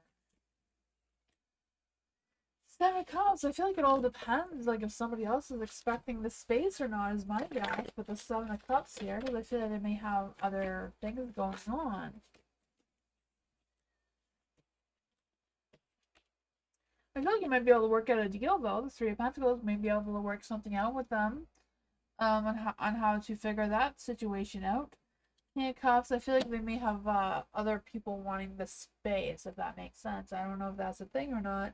Seven of Cups, I feel like it all depends, like if somebody else is expecting the space or not is my guess with the Seven of Cups here, because I feel like they may have other things going on. I feel like you might be able to work out a deal though. The Three of Pentacles may be able to work something out with them, on how to figure that situation out. King of Cups, I feel like they may have other people wanting the space, if that makes sense. I don't know if that's a thing or not.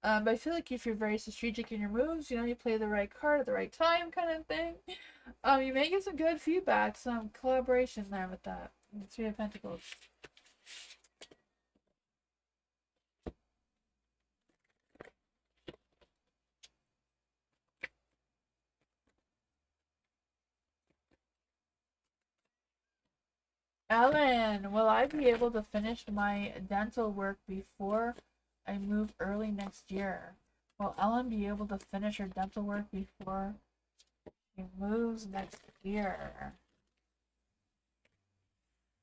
But I feel like if you're very strategic in your moves, you know, you play the right card at the right time, kind of thing. You may get some good feedback, some collaboration there with that. Three of Pentacles. Ellen, will I be able to finish my dental work before I move early next year? Will Ellen be able to finish her dental work before she moves next year?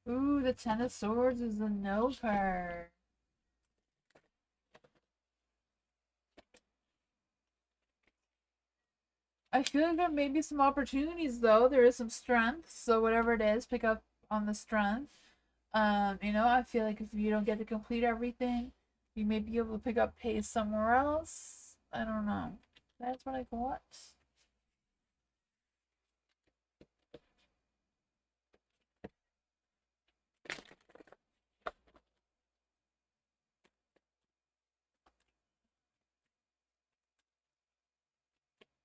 Ooh, the Ten of Swords is the no card. I feel like there may be some opportunities though. There is some strength, so whatever it is, pick up on the strength. You know, I feel like if you don't get to complete everything, you may be able to pick up pace somewhere else. I don't know. That's what I got.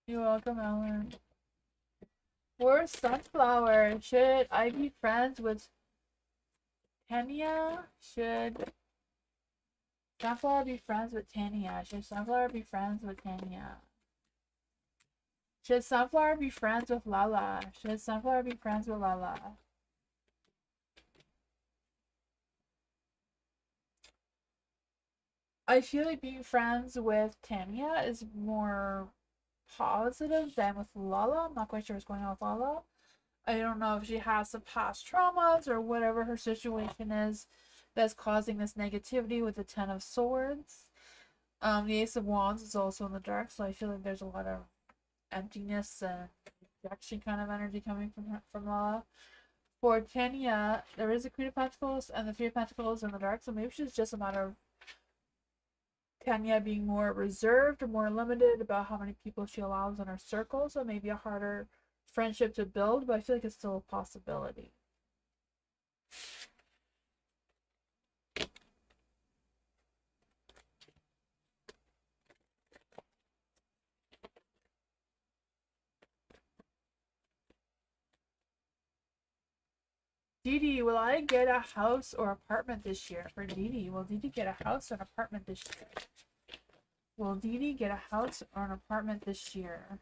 You're welcome, Ellen. For Sunflower, should I be friends with Tanya? Should Sunflower be friends with Tanya? Should Sunflower be friends with Tanya? Should Sunflower be friends with Lala? Should Sunflower be friends with Lala? I feel like being friends with Tanya is more positive than with Lala. I'm not quite sure what's going on with Lala. I don't know if she has some past traumas or whatever her situation is that's causing this negativity with the Ten of Swords. The Ace of Wands is also in the dark, so I feel like there's a lot of emptiness and rejection kind of energy coming from Lala. For Tanya, there is a Queen of Pentacles and the Three of Pentacles in the dark, so maybe she's just a matter of Tanya being more reserved or more limited about how many people she allows in her circle, so maybe a harder friendship to build, but I feel like it's still a possibility. Dee Dee, will I get a house or apartment this year? For Dee Dee, will Dee Dee get a house or an apartment this year? Will Dee Dee get a house or an apartment this year?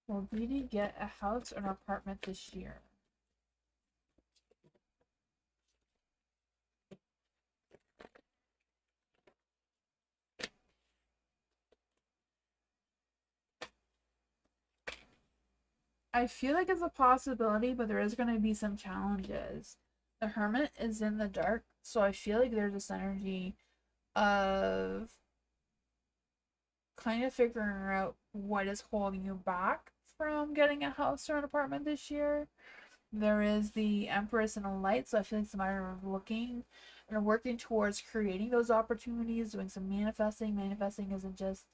Will Dee Dee get a house or an apartment this year? I feel like it's a possibility, but there is going to be some challenges. The Hermit is in the dark, so I feel like there's this energy of kind of figuring out what is holding you back from getting a house or an apartment this year. There is the Empress and a Light, so I feel like it's a matter of looking and working towards creating those opportunities, doing some manifesting. Manifesting isn't just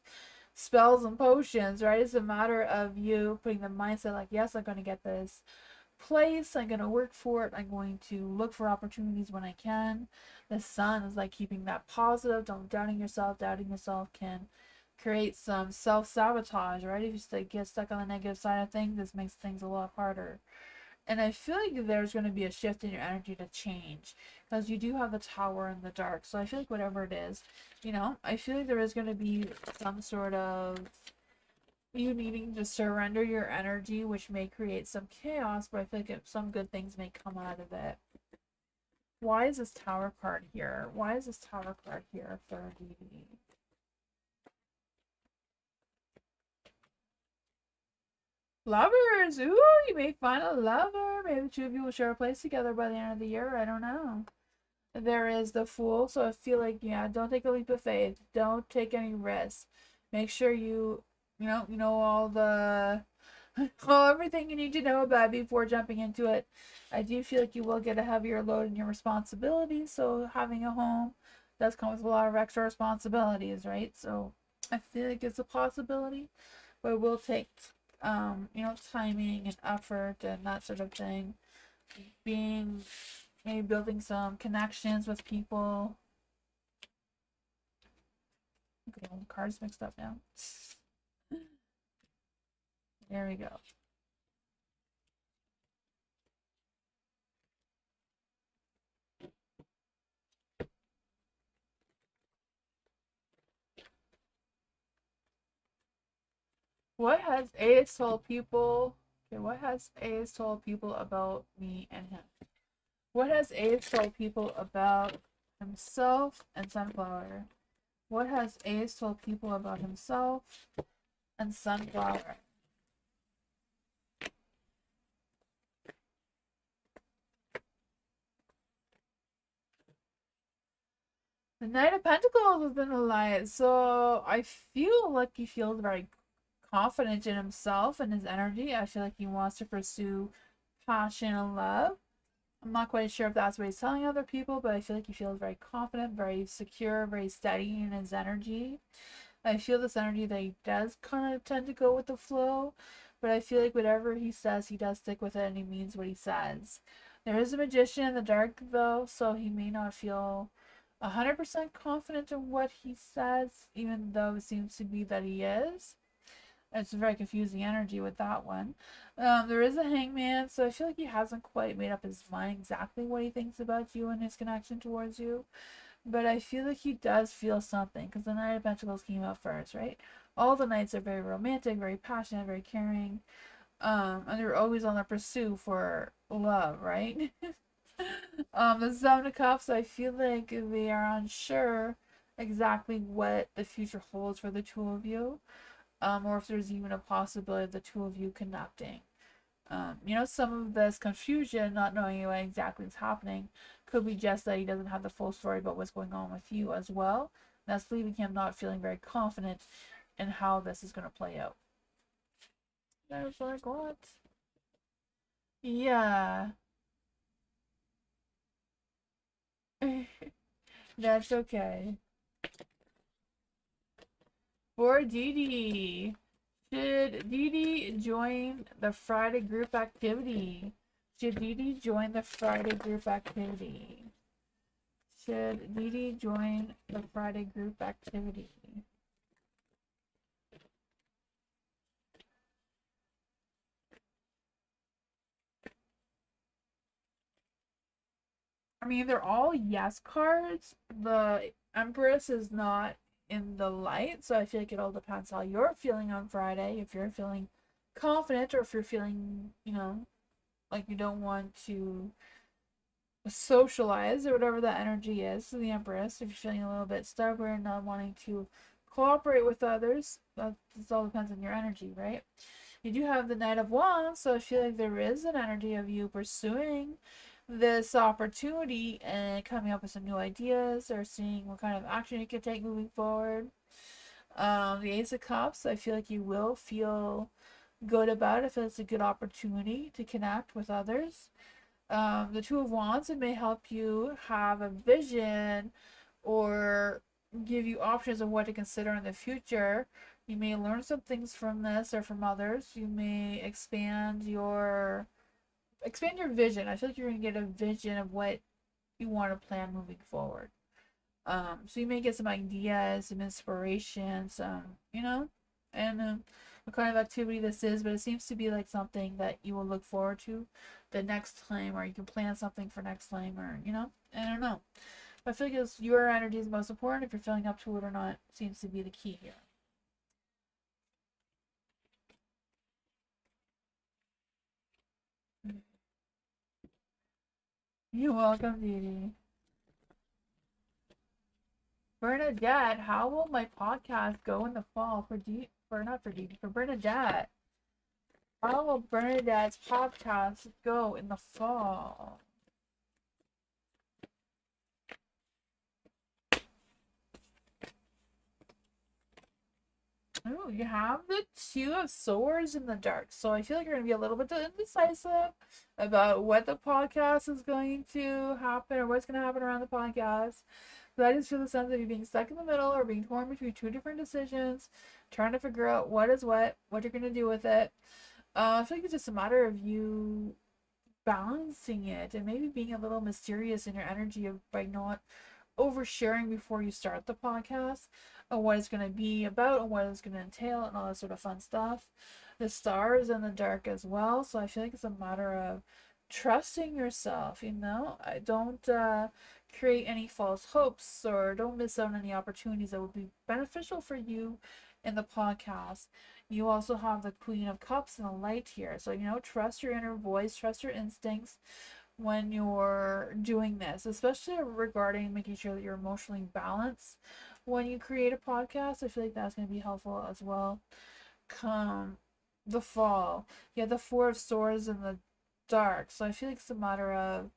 spells and potions, right? It's a matter of you putting the mindset like, yes, I'm going to get this place, I'm going to work for it, I'm going to look for opportunities when I can. The Sun is like keeping that positive, don't doubting yourself. Doubting yourself can create some self-sabotage, right? If you get stuck on the negative side of things, this makes things a lot harder. And I feel like there's going to be a shift in your energy to change because you do have the Tower in the dark. So I feel like whatever it is, you know, I feel like there is going to be some sort of you needing to surrender your energy, which may create some chaos, but I feel like some good things may come out of it. Why is this Tower card here? Why is this Tower card here for DD? Lovers! Ooh, you may find a lover. Maybe the two of you will share a place together by the end of the year. I don't know. There is the Fool, so I feel like, yeah, don't take a leap of faith. Don't take any risks. Make sure you know all the well, everything you need to know about it before jumping into it. I do feel like you will get a heavier load in your responsibilities, so having a home does come with a lot of extra responsibilities, right? So I feel like it's a possibility, but it will take you know, timing and effort and that sort of thing. being, maybe building some connections with people. Okay, all the cards mixed up now. There we go. What has Ace told people? Okay, what has Ace told people about me and him? What has Ace told people about himself and Sunflower? What has Ace told people about himself and Sunflower? The Knight of Pentacles has been a light, so I feel like he feels very confident in himself and his energy. I feel like he wants to pursue passion and love. I'm not quite sure if that's what he's telling other people, but I feel like he feels very confident, very secure, very steady in his energy. I feel this energy that he does kind of tend to go with the flow, but I feel like whatever he says, he does stick with it and he means what he says. There is a magician in the dark, though, so he may not feel 100% confident in what he says, even though it seems to be that he is. It's a very confusing energy with that one. There is a hangman, so I feel like he hasn't quite made up his mind exactly what he thinks about you and his connection towards you. But I feel like he does feel something, because the Knight of Pentacles came out first, right? All the knights are very romantic, very passionate, very caring. And they're always on the pursuit for love, right? The Seven of Cups, I feel like they are unsure exactly what the future holds for the two of you, or if there's even a possibility of the two of you connecting. Some of this confusion, not knowing what exactly is happening, could be just that he doesn't have the full story about what's going on with you as well. That's leaving him not feeling very confident in how this is going to play out. There's like, what? Yeah. That's okay. For Dee Dee. Should Dee Dee join the Friday group activity? Should Dee Dee join the Friday group activity? Should Dee Dee join the Friday group activity? I mean, they're all yes cards. The Empress is not in the light, so I feel like it all depends how you're feeling on Friday. If you're feeling confident, or if you're feeling, like you don't want to socialize, or whatever that energy is. So the Empress, if you're feeling a little bit stubborn, not wanting to cooperate with others, that all depends on your energy, right? You do have the Knight of Wands, so I feel like there is an energy of you pursuing this opportunity and coming up with some new ideas, or seeing what kind of action you can take moving forward. The Ace of Cups, I feel like you will feel good about it. I feel it's a good opportunity to connect with others. The Two of Wands, it may help you have a vision, or give you options of what to consider in the future. You may learn some things from this or from others. You may expand your vision. I feel like you're gonna get a vision of what you want to plan moving forward. So you may get some ideas, some inspiration, and what kind of activity this is, but it seems to be like something that you will look forward to the next time, or you can plan something for next time, or I don't know. But I feel like your energy is most important. If you're feeling up to it or not seems to be the key here. You're welcome, Dee. Bernadette, how will my podcast go in the fall for Bernadette? How will Bernadette's podcast go in the fall? Oh, you have the Two of Swords in the dark. So I feel like you're going to be a little bit indecisive about what the podcast is going to happen, or what's going to happen around the podcast. But I just feel the sense of you being stuck in the middle, or being torn between two different decisions, trying to figure out what is what you're going to do with it. I feel like it's just a matter of you balancing it and maybe being a little mysterious in your energy by not oversharing before you start the podcast on what it's going to be about and what it's going to entail and all that sort of fun stuff. The stars in the dark as well, so I feel like it's a matter of trusting yourself. I don't create any false hopes or don't miss out on any opportunities that would be beneficial for you in the podcast. You also have the Queen of Cups and the Light here, so trust your inner voice, trust your instincts when you're doing this, especially regarding making sure that you're emotionally balanced when you create a podcast. I feel like that's going to be helpful as well. Come the fall, yeah, the Four of Swords in the dark. So I feel like it's a matter of,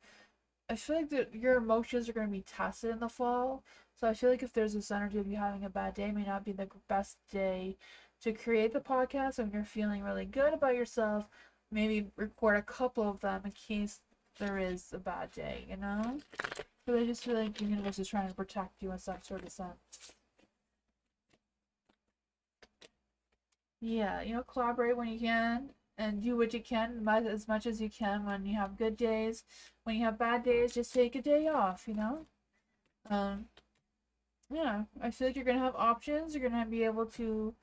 I feel like that your emotions are going to be tested in the fall. So I feel like if there's this energy of you having a bad day, it may not be the best day to create the podcast. When you're feeling really good about yourself, maybe record a couple of them in case there is a bad day, So I just feel like the universe is trying to protect you in some sort of sense. Yeah, collaborate when you can and do what you can as much as you can when you have good days. When you have bad days, just take a day off, Yeah, I feel like you're going to have options. You're going to be able to,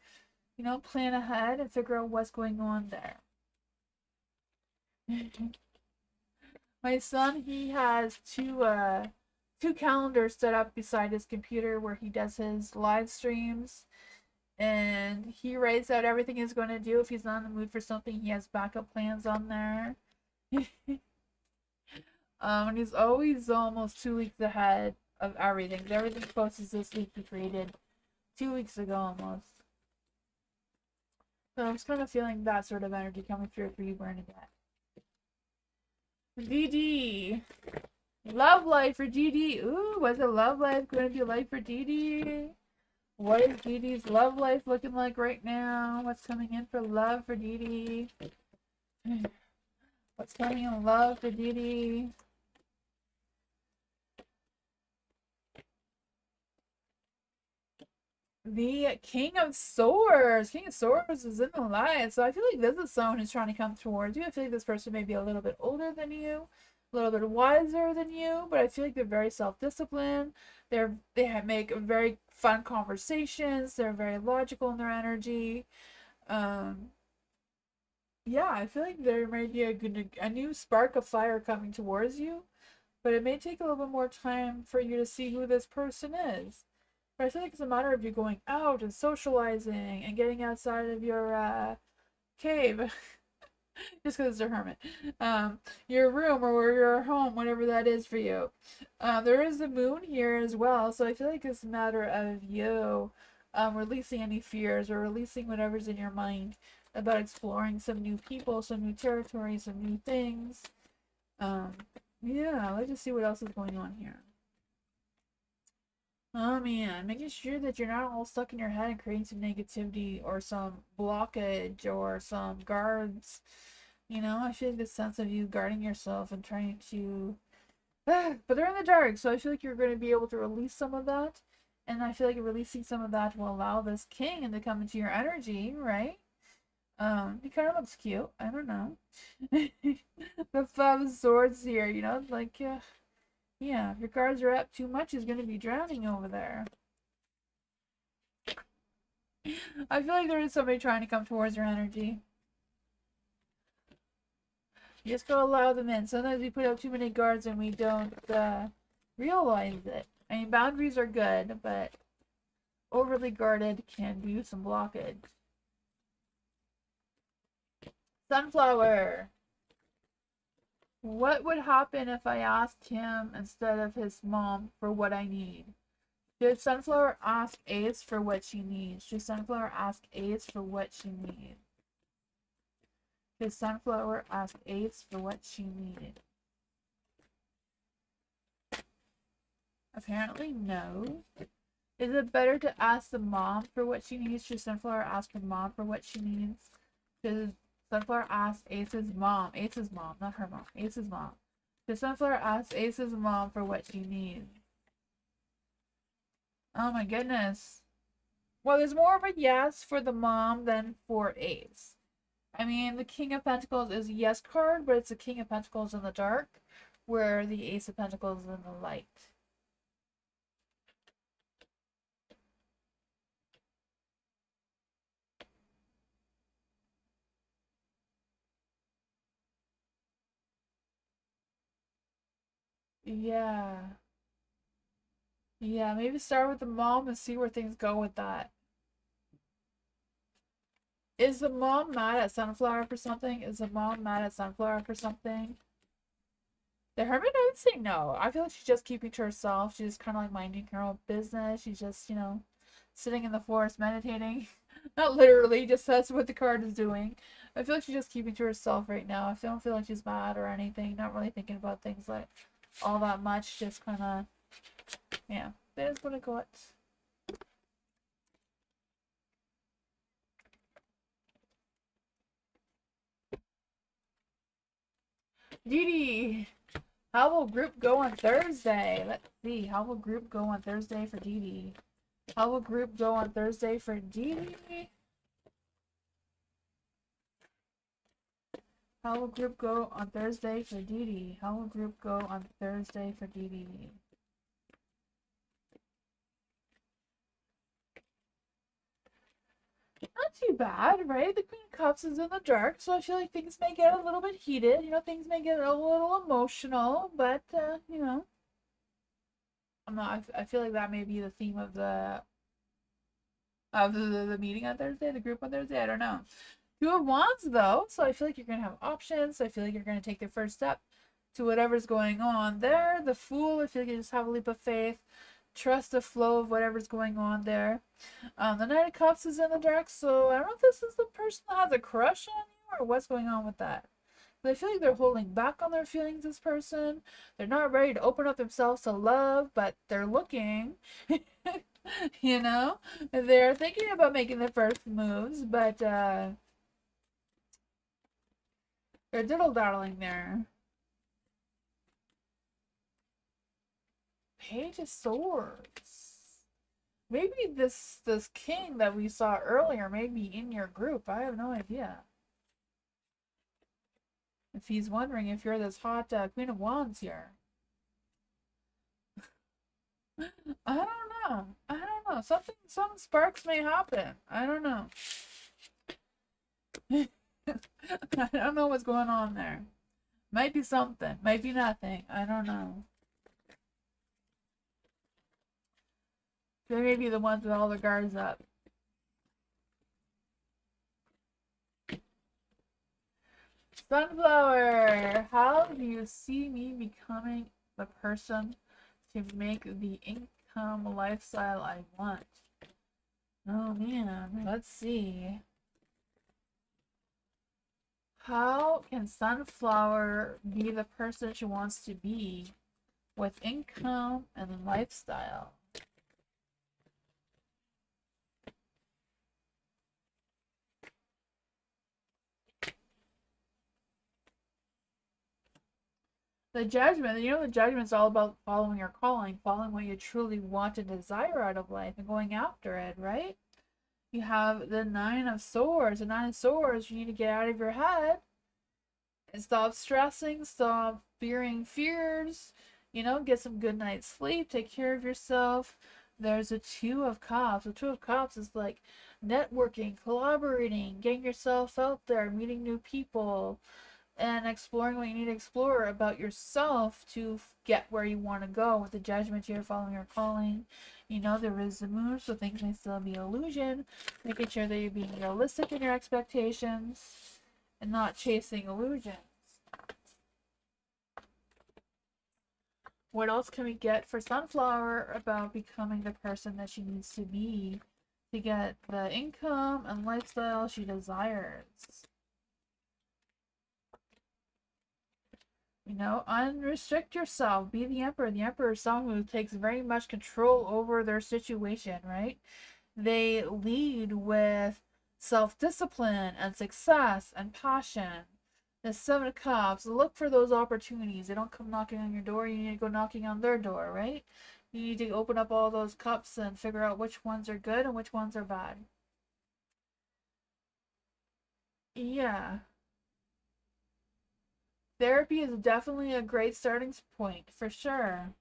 plan ahead and figure out what's going on there. My son, he has two calendars set up beside his computer where he does his live streams, and he writes out everything he's going to do. If he's not in the mood for something, he has backup plans on there. And he's always almost 2 weeks ahead of everything. Everything posts this week he created 2 weeks ago almost. So I'm just kind of feeling that sort of energy coming through for you, Bernadette. DD. Love life for DD. Ooh, what's a love life going to be like for DD? What is DD's love life looking like right now? What's coming in for love for DD? What's coming in love for DD? The King of Swords. King of Swords is in the light. So I feel like this is someone who's trying to come towards you. I feel like this person may be a little bit older than you, a little bit wiser than you, but I feel like they're very self-disciplined. They make very fun conversations. They're very logical in their energy. Yeah, I feel like there might be a new spark of fire coming towards you, but it may take a little bit more time for you to see who this person is. But I feel like it's a matter of you going out and socializing and getting outside of your cave, just because it's a hermit, your room or your home, whatever that is for you. There is the moon here as well, so I feel like it's a matter of you releasing any fears or releasing whatever's in your mind about exploring some new people, some new territories, some new things. Yeah, let's just see what else is going on here. Oh man, making sure that you're not all stuck in your head and creating some negativity or some blockage or some guards. I feel like this sense of you guarding yourself and trying to. But they're in the dark, so I feel like you're going to be able to release some of that. And I feel like releasing some of that will allow this king to come into your energy, right? He kind of looks cute. I don't know. The Five of Swords here, like, yeah, if your guards are up too much, he's going to be drowning over there. I feel like there is somebody trying to come towards your energy. You just gotta allow them in. Sometimes we put up too many guards and we don't realize it. I mean, boundaries are good, but overly guarded can do some blockage. Sunflower. What would happen if I asked him instead of his mom for what I need? Should Sunflower ask Ace for what she needs? Should Sunflower ask Ace for what she needs? Should Sunflower ask Ace for what she needed? Apparently no. Is it better to ask the mom for what she needs? Should Sunflower ask her mom for what she needs? Should Sunflower ask Ace's mom? Ace's mom, not her mom. Ace's mom. Should Sunflower ask Ace's mom for what she needs? Oh my goodness. Well, there's more of a yes for the mom than for Ace. I mean, the King of Pentacles is a yes card, but it's the King of Pentacles in the dark, where the Ace of Pentacles is in the light. Yeah. Yeah, maybe start with the mom and see where things go with that. Is the mom mad at Sunflower for something? Is the mom mad at Sunflower for something? The Hermit, I would say no. I feel like she's just keeping to herself. She's just kind of like minding her own business. She's just, sitting in the forest meditating. Not literally, just that's what the card is doing. I feel like she's just keeping to herself right now. I don't feel like she's mad or anything. Not really thinking about things like all that much. Just kind of, yeah. There's what I got. Dee how will group go on Thursday? Let's see. How will group go on Thursday for Dee? How will group go on Thursday for Dee? How will group go on Thursday for Dee? How will group go on Thursday for Dee? Not too bad, right? The Queen of Cups is in the dark, so I feel like things may get a little bit heated. Things may get a little emotional, but I'm not. I feel like that may be the theme of the meeting on Thursday, the group on Thursday. I don't know. Two of Wands though, so I feel like you're gonna have options. I feel like you're gonna take the first step to whatever's going on there. The Fool, I feel like you just have a leap of faith. Trust the flow of whatever's going on there. The Knight of Cups is in the dark, so I don't know if this is the person that has a crush on you or what's going on with that. But I feel like they're holding back on their feelings, this person. They're not ready to open up themselves to love, but they're looking. They're thinking about making the first moves, but they're diddle-daddling there. Page of Swords. Maybe this king that we saw earlier may be in your group. I have no idea. If he's wondering if you're this hot Queen of Wands here. I don't know. I don't know. Some sparks may happen. I don't know. I don't know what's going on there. Might be something. Might be nothing. I don't know. They may be the ones with all their guards up. Sunflower, how do you see me becoming the person to make the income lifestyle I want? Oh man, let's see. How can Sunflower be the person she wants to be with income and lifestyle? The Judgment, the Judgment's all about following your calling, following what you truly want and desire out of life and going after it, right? You have the Nine of Swords. The Nine of Swords, you need to get out of your head and stop stressing, stop fearing fears, get some good night's sleep, take care of yourself. There's a Two of Cups. The Two of Cups is like networking, collaborating, getting yourself out there, meeting new people, and exploring what you need to explore about yourself to get where you want to go. With the Judgment here, following your calling. There is the Moon, so things may still be illusion. Making sure that you're being realistic in your expectations and not chasing illusions. What else can we get for Sunflower about becoming the person that she needs to be to get the income and lifestyle she desires? Unrestrict yourself. Be the Emperor. The Emperor is someone who takes very much control over their situation, right? They lead with self-discipline and success and passion. The Seven of Cups, look for those opportunities. They don't come knocking on your door. You need to go knocking on their door, right? You need to open up all those cups and figure out which ones are good and which ones are bad. Yeah. Therapy is definitely a great starting point, for sure.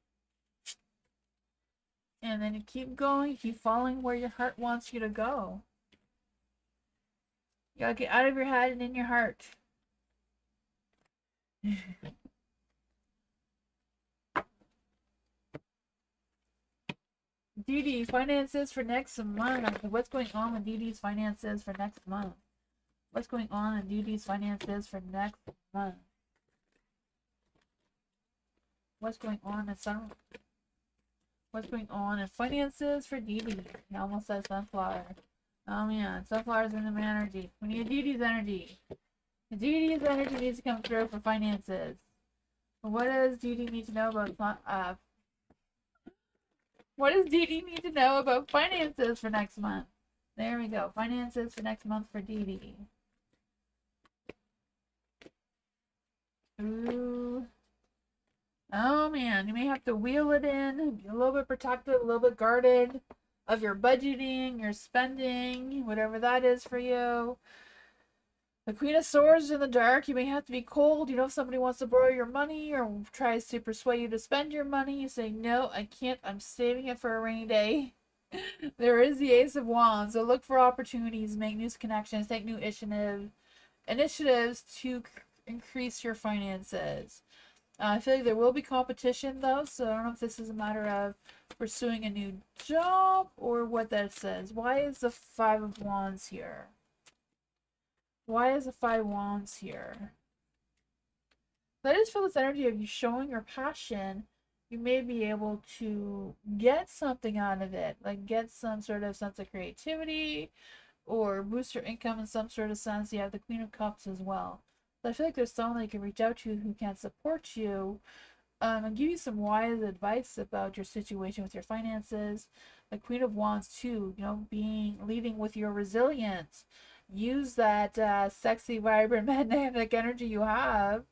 And then you keep going, keep following where your heart wants you to go. You gotta get out of your head and in your heart. Dee Dee, finances for next month. What's going on with Dee Dee's finances for next month? What's going on in Dee Dee's finances for next month? What's going on in sun? What's going on in finances for Dee Dee? He almost said sunflower. Oh man, sunflower's in the energy. We need Dee Dee's energy. Dee Dee's energy needs to come through for finances. What does Dee Dee need to know about what does Dee Dee need to know about finances for next month? There we go. Finances for next month for Dee Dee. Ooh. Oh man, you may have to wheel it in, be a little bit protected, a little bit guarded of your budgeting, your spending, whatever that is for you. The Queen of Swords in the dark, you may have to be cold. You know, if somebody wants to borrow your money or tries to persuade you to spend your money, you say, no, I can't. I'm saving it for a rainy day. There is the Ace of Wands. So look for opportunities, make new connections, take new initiatives to increase your finances. I feel like there will be competition though, so I don't know if this is a matter of pursuing a new job or what that says. Why is the Five of Wands here? Why is the Five of Wands here? So I just feel this energy of you showing your passion. You may be able to get something out of it, like get some sort of sense of creativity or boost your income in some sort of sense. You have the Queen of Cups as well. So I feel like there's someone that you can reach out to who can support you and give you some wise advice about your situation with your finances. The Queen of Wands too, you know, leading with your resilience. Use that sexy, vibrant, magnetic energy you have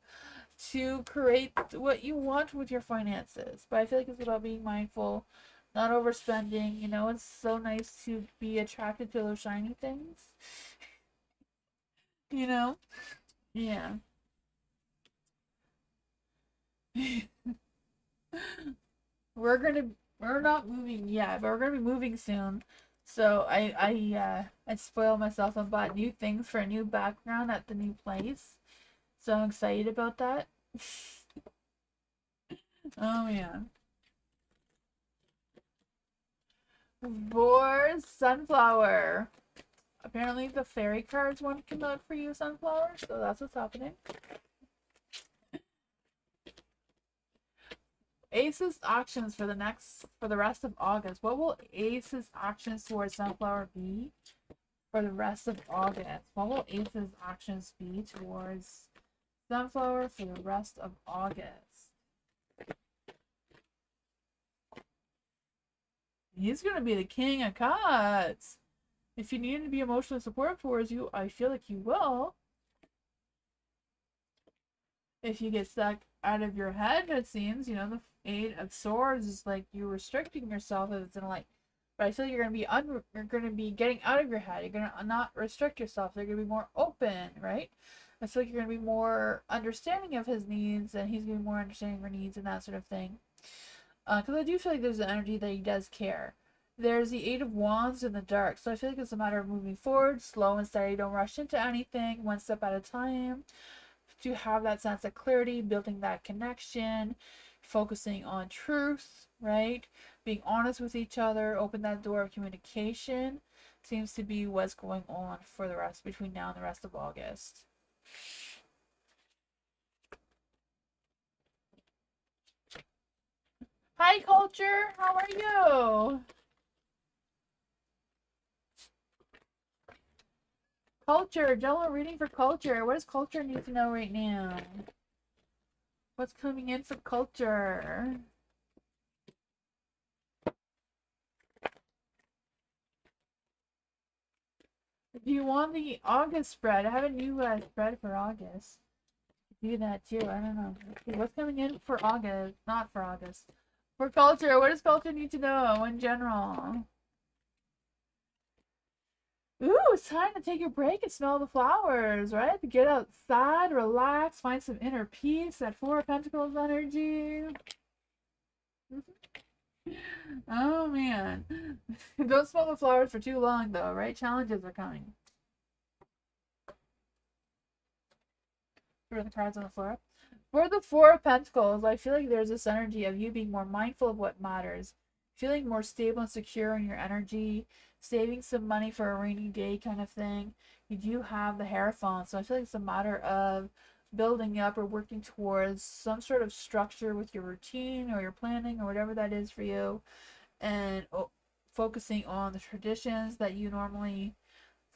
to create what you want with your finances. But I feel like it's about being mindful, not overspending. You know, it's so nice to be attracted to those shiny things. You know? Yeah. We're not moving yet, but we're gonna be moving soon. So I spoiled myself and bought new things for a new background at the new place. So I'm excited about that. Oh yeah. For Sunflower. Apparently the fairy cards want to come out for you, Sunflower, so that's what's happening. Ace's actions for the rest of August. What will Ace's actions towards Sunflower be for the rest of August? What will Ace's actions be towards Sunflower for the rest of August? He's gonna be the King of Cups. If you need to be emotionally supportive towards you, I feel like he will. If you get stuck out of your head, it seems, you know, the Eight of Swords is like you restricting yourself if it's in like. But I feel like you're gonna be getting out of your head. You're gonna not restrict yourself. You're gonna be more open, right? I feel like you're gonna be more understanding of his needs, and he's gonna be more understanding of your needs and that sort of thing. Because I do feel like there's an energy that he does care. There's the Eight of Wands in the dark, so I feel like it's a matter of moving forward, slow and steady. Don't rush into anything, one step at a time. To have that sense of clarity, building that connection, focusing on truth, right? Being honest with each other, open that door of communication seems to be what's going on for the rest between now and the rest of August. Hi, Culture. How are you? Culture. General reading for Culture. What does Culture need to know right now? What's coming in for Culture? Do you want the August spread? I have a new spread for August. Do that too. I don't know. What's coming in for August? Not for August. For Culture. What does Culture need to know in general? Ooh, it's time to take a break and smell the flowers, right? To get outside, relax, find some inner peace, that Four of Pentacles energy. Oh man. Don't smell the flowers for too long though, right? Challenges are coming. For the cards on the floor. For the Four of Pentacles, I feel like there's this energy of you being more mindful of what matters, feeling more stable and secure in your energy, saving some money for a rainy day kind of thing. You do have the Hierophant, so I feel like it's a matter of building up or working towards some sort of structure with your routine or your planning or whatever that is for you, and focusing on the traditions that you normally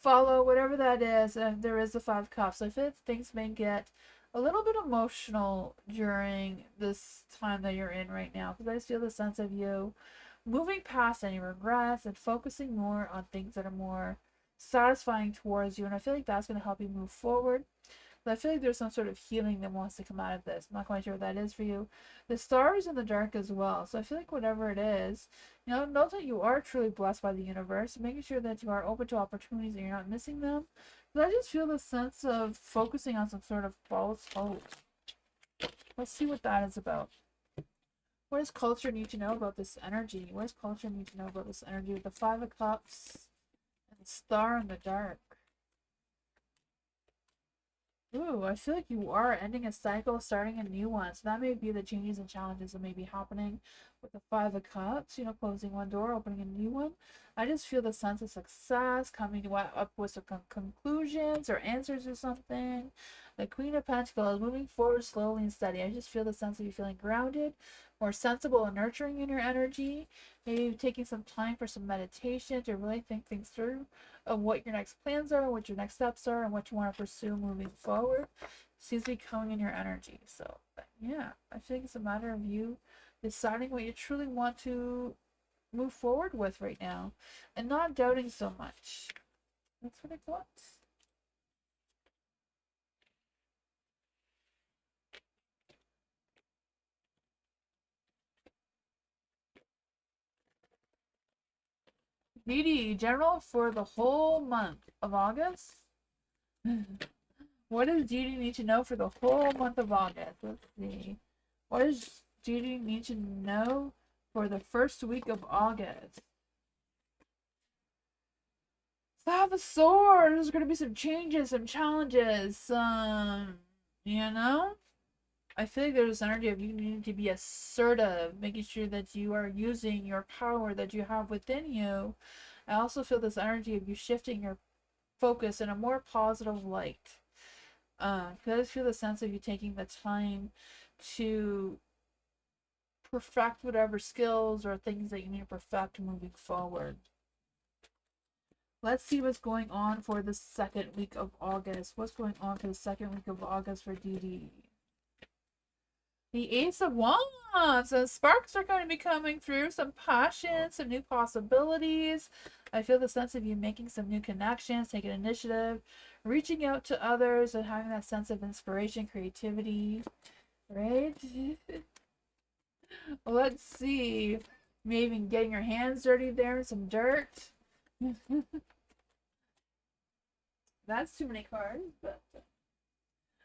follow, whatever that is. And there is the Five of Cups. So I feel like things may get a little bit emotional during this time that you're in right now, because I just feel the sense of you moving past any regrets and focusing more on things that are more satisfying towards you. And I feel like that's going to help you move forward. But I feel like there's some sort of healing that wants to come out of this. I'm not quite sure what that is for you. The star is in the dark as well. So I feel like whatever it is, know that you are truly blessed by the universe. Making sure that you are open to opportunities and you're not missing them. But I just feel the sense of focusing on some sort of false hope. Let's see what that is about. What does culture need to know about this energy? What does culture need to know about this energy with the Five of Cups and the star in the dark? Ooh, I feel like you are ending a cycle, starting a new one. So that may be the changes and challenges that may be happening with the Five of Cups, closing one door, opening a new one. I just feel the sense of success, coming up with some conclusions or answers or something. The Queen of Pentacles, moving forward slowly and steady. I just feel the sense of you feeling grounded, more sensible and nurturing in your energy. Maybe taking some time for some meditation to really think things through of what your next plans are, what your next steps are, and what you want to pursue moving forward. Seems to be coming in your energy. So, yeah, I think it's a matter of you deciding what you truly want to move forward with right now and not doubting so much. That's what I got. BD general for the whole month of August. What does Didi need to know for the whole month of August? Let's see. What does Didi need to know for the first week of August? Five of Swords. There's going to be some changes, some challenges, I feel like there's this energy of you needing to be assertive, making sure that you are using your power that you have within you. I also feel this energy of you shifting your focus in a more positive light. I just feel the sense of you taking the time to perfect whatever skills or things that you need to perfect moving forward. Let's see what's going on for the second week of August. What's going on for the second week of August for Dee? The Ace of Wands. So sparks are going to be coming through. Some passion, some new possibilities. I feel the sense of you making some new connections, taking initiative, reaching out to others, and having that sense of inspiration, creativity. Right? Let's see. Maybe getting your hands dirty there, some dirt. That's too many cards, but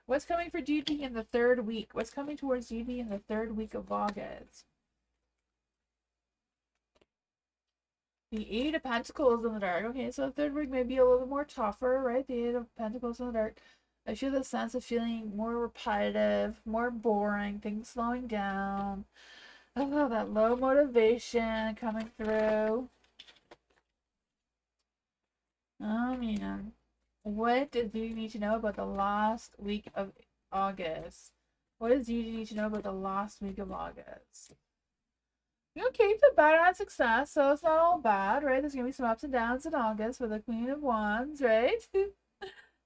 what's coming for Gigi in the third week? What's coming towards Gigi in the third week of August? The Eight of Pentacles in the dark. Okay, so the third week may be a little bit more tougher, right? The Eight of Pentacles in the dark. I feel the sense of feeling more repetitive, more boring, things slowing down. Oh, that low motivation coming through. Oh, man. What do you need to know about the last week of August? What does you need to know about the last week of August? Okay, it's a badass success, so it's not all bad, right? There's gonna be some ups and downs in August for the Queen of Wands, right?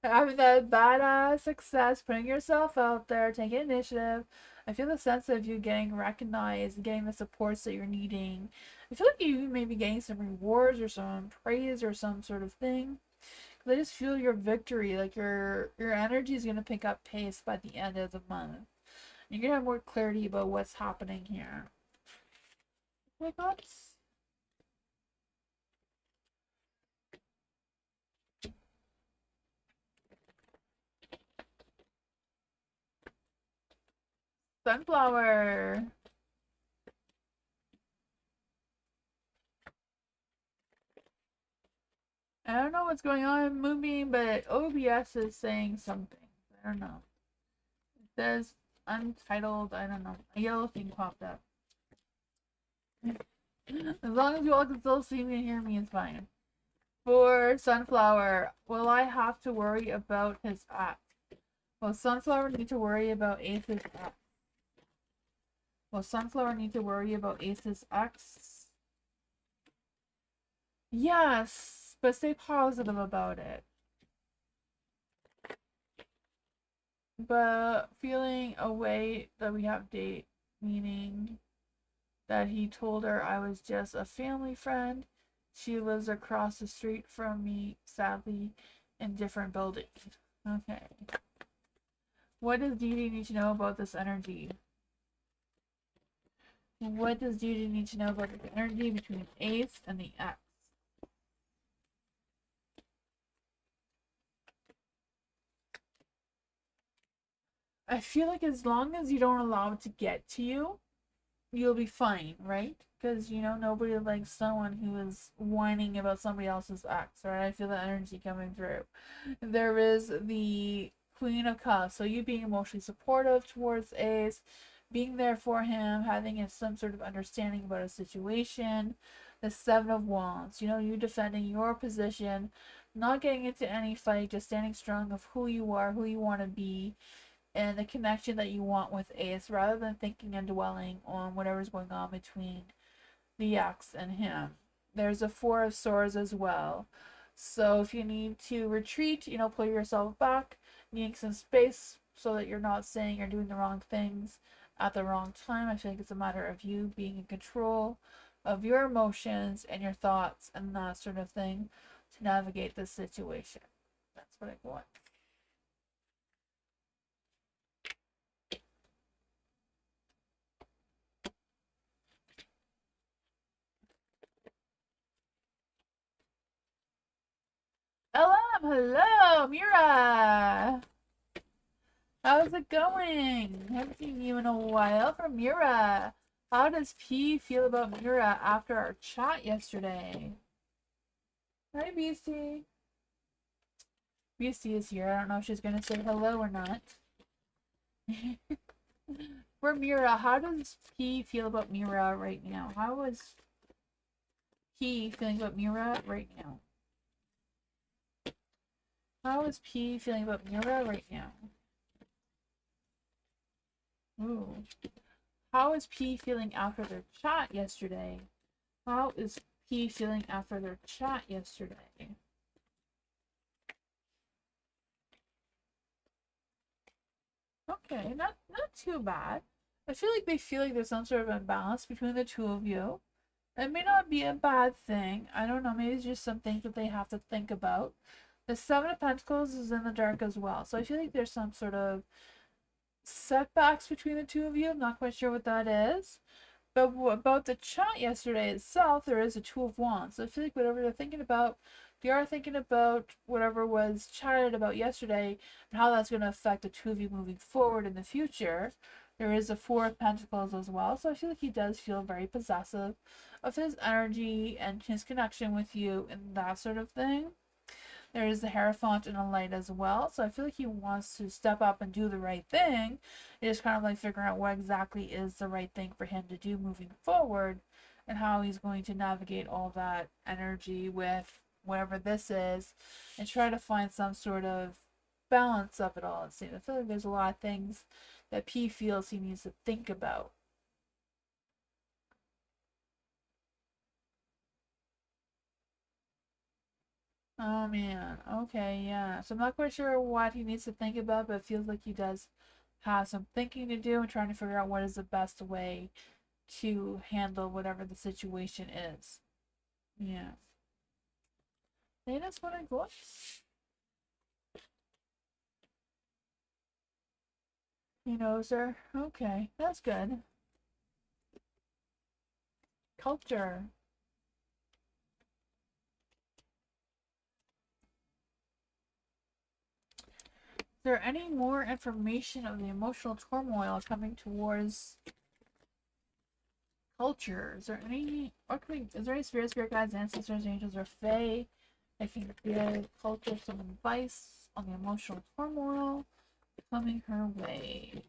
Having that badass success, putting yourself out there, taking initiative. I feel the sense of you getting recognized, getting the supports that you're needing. I feel like you may be getting some rewards or some praise or some sort of thing. I just feel your victory, like your energy is gonna pick up pace by the end of the month. You're gonna have more clarity about what's happening here. My thoughts? Sunflower. I don't know what's going on in Moonbeam, but OBS is saying something. I don't know. It says untitled, I don't know. A yellow thing popped up. As long as you all can still see me and hear me, it's fine. For Sunflower, will I have to worry about his act? Will Sunflower need to worry about Ace's act? Will Sunflower need to worry about Ace's acts? Yes, but stay positive about it. But feeling a way that we have date, meaning that he told her I was just a family friend. She lives across the street from me, sadly, in different buildings. Okay. What does Dee Dee need to know about this energy? What does Dee Dee need to know about the energy between Ace and the X? I feel like as long as you don't allow it to get to you, you'll be fine, right? Because, you know, nobody likes someone who is whining about somebody else's ex, right? I feel the energy coming through. There is the Queen of Cups, so you being emotionally supportive towards Ace, being there for him, having some sort of understanding about a situation. The Seven of Wands, you know, you defending your position, not getting into any fight, just standing strong of who you are, who you want to be, and the connection that you want with Ace rather than thinking and dwelling on whatever's going on between the ex and him. There's a Four of Swords as well. So if you need to retreat, you know, pull yourself back, needing some space so that you're not saying or doing the wrong things at the wrong time. I think it's a matter of you being in control of your emotions and your thoughts and that sort of thing to navigate this situation. That's what I want. Hello, Mira. How's it going? Haven't seen you in a while. From Mira. How does P feel about Mira after our chat yesterday? Hi, Beastie. Beastie is here. I don't know if she's gonna say hello or not. For Mira, how does P feel about Mira right now? How is P feeling about Mira right now? How is P feeling about Mira right now? Ooh. How is P feeling after their chat yesterday? How is P feeling after their chat yesterday? Okay, not too bad. I feel like they feel like there's some sort of imbalance between the two of you. It may not be a bad thing. I don't know. Maybe it's just some things that they have to think about. The Seven of Pentacles is in the dark as well. So I feel like there's some sort of setbacks between the two of you. I'm not quite sure what that is. But about the chat yesterday itself, there is a Two of Wands. So I feel like whatever they're thinking about, they are thinking about whatever was chatted about yesterday and how that's going to affect the two of you moving forward in the future. There is a Four of Pentacles as well. So I feel like he does feel very possessive of his energy and his connection with you and that sort of thing. There is the Hierophant and a light as well. So I feel like he wants to step up and do the right thing. It is kind of like figuring out what exactly is the right thing for him to do moving forward and how he's going to navigate all that energy with whatever this is and try to find some sort of balance of it all. I feel like there's a lot of things that P feels he needs to think about. Oh man. Okay, yeah. So I'm not quite sure what he needs to think about, but it feels like he does have some thinking to do and trying to figure out what is the best way to handle whatever the situation is. Yeah. That's what I got. He knows her. Okay, that's good. Culture. there any more information of the emotional turmoil coming towards culture? Is there any, what can we, is there any spirit guides, ancestors, angels, or fae that can give culture some advice on the emotional turmoil coming her way?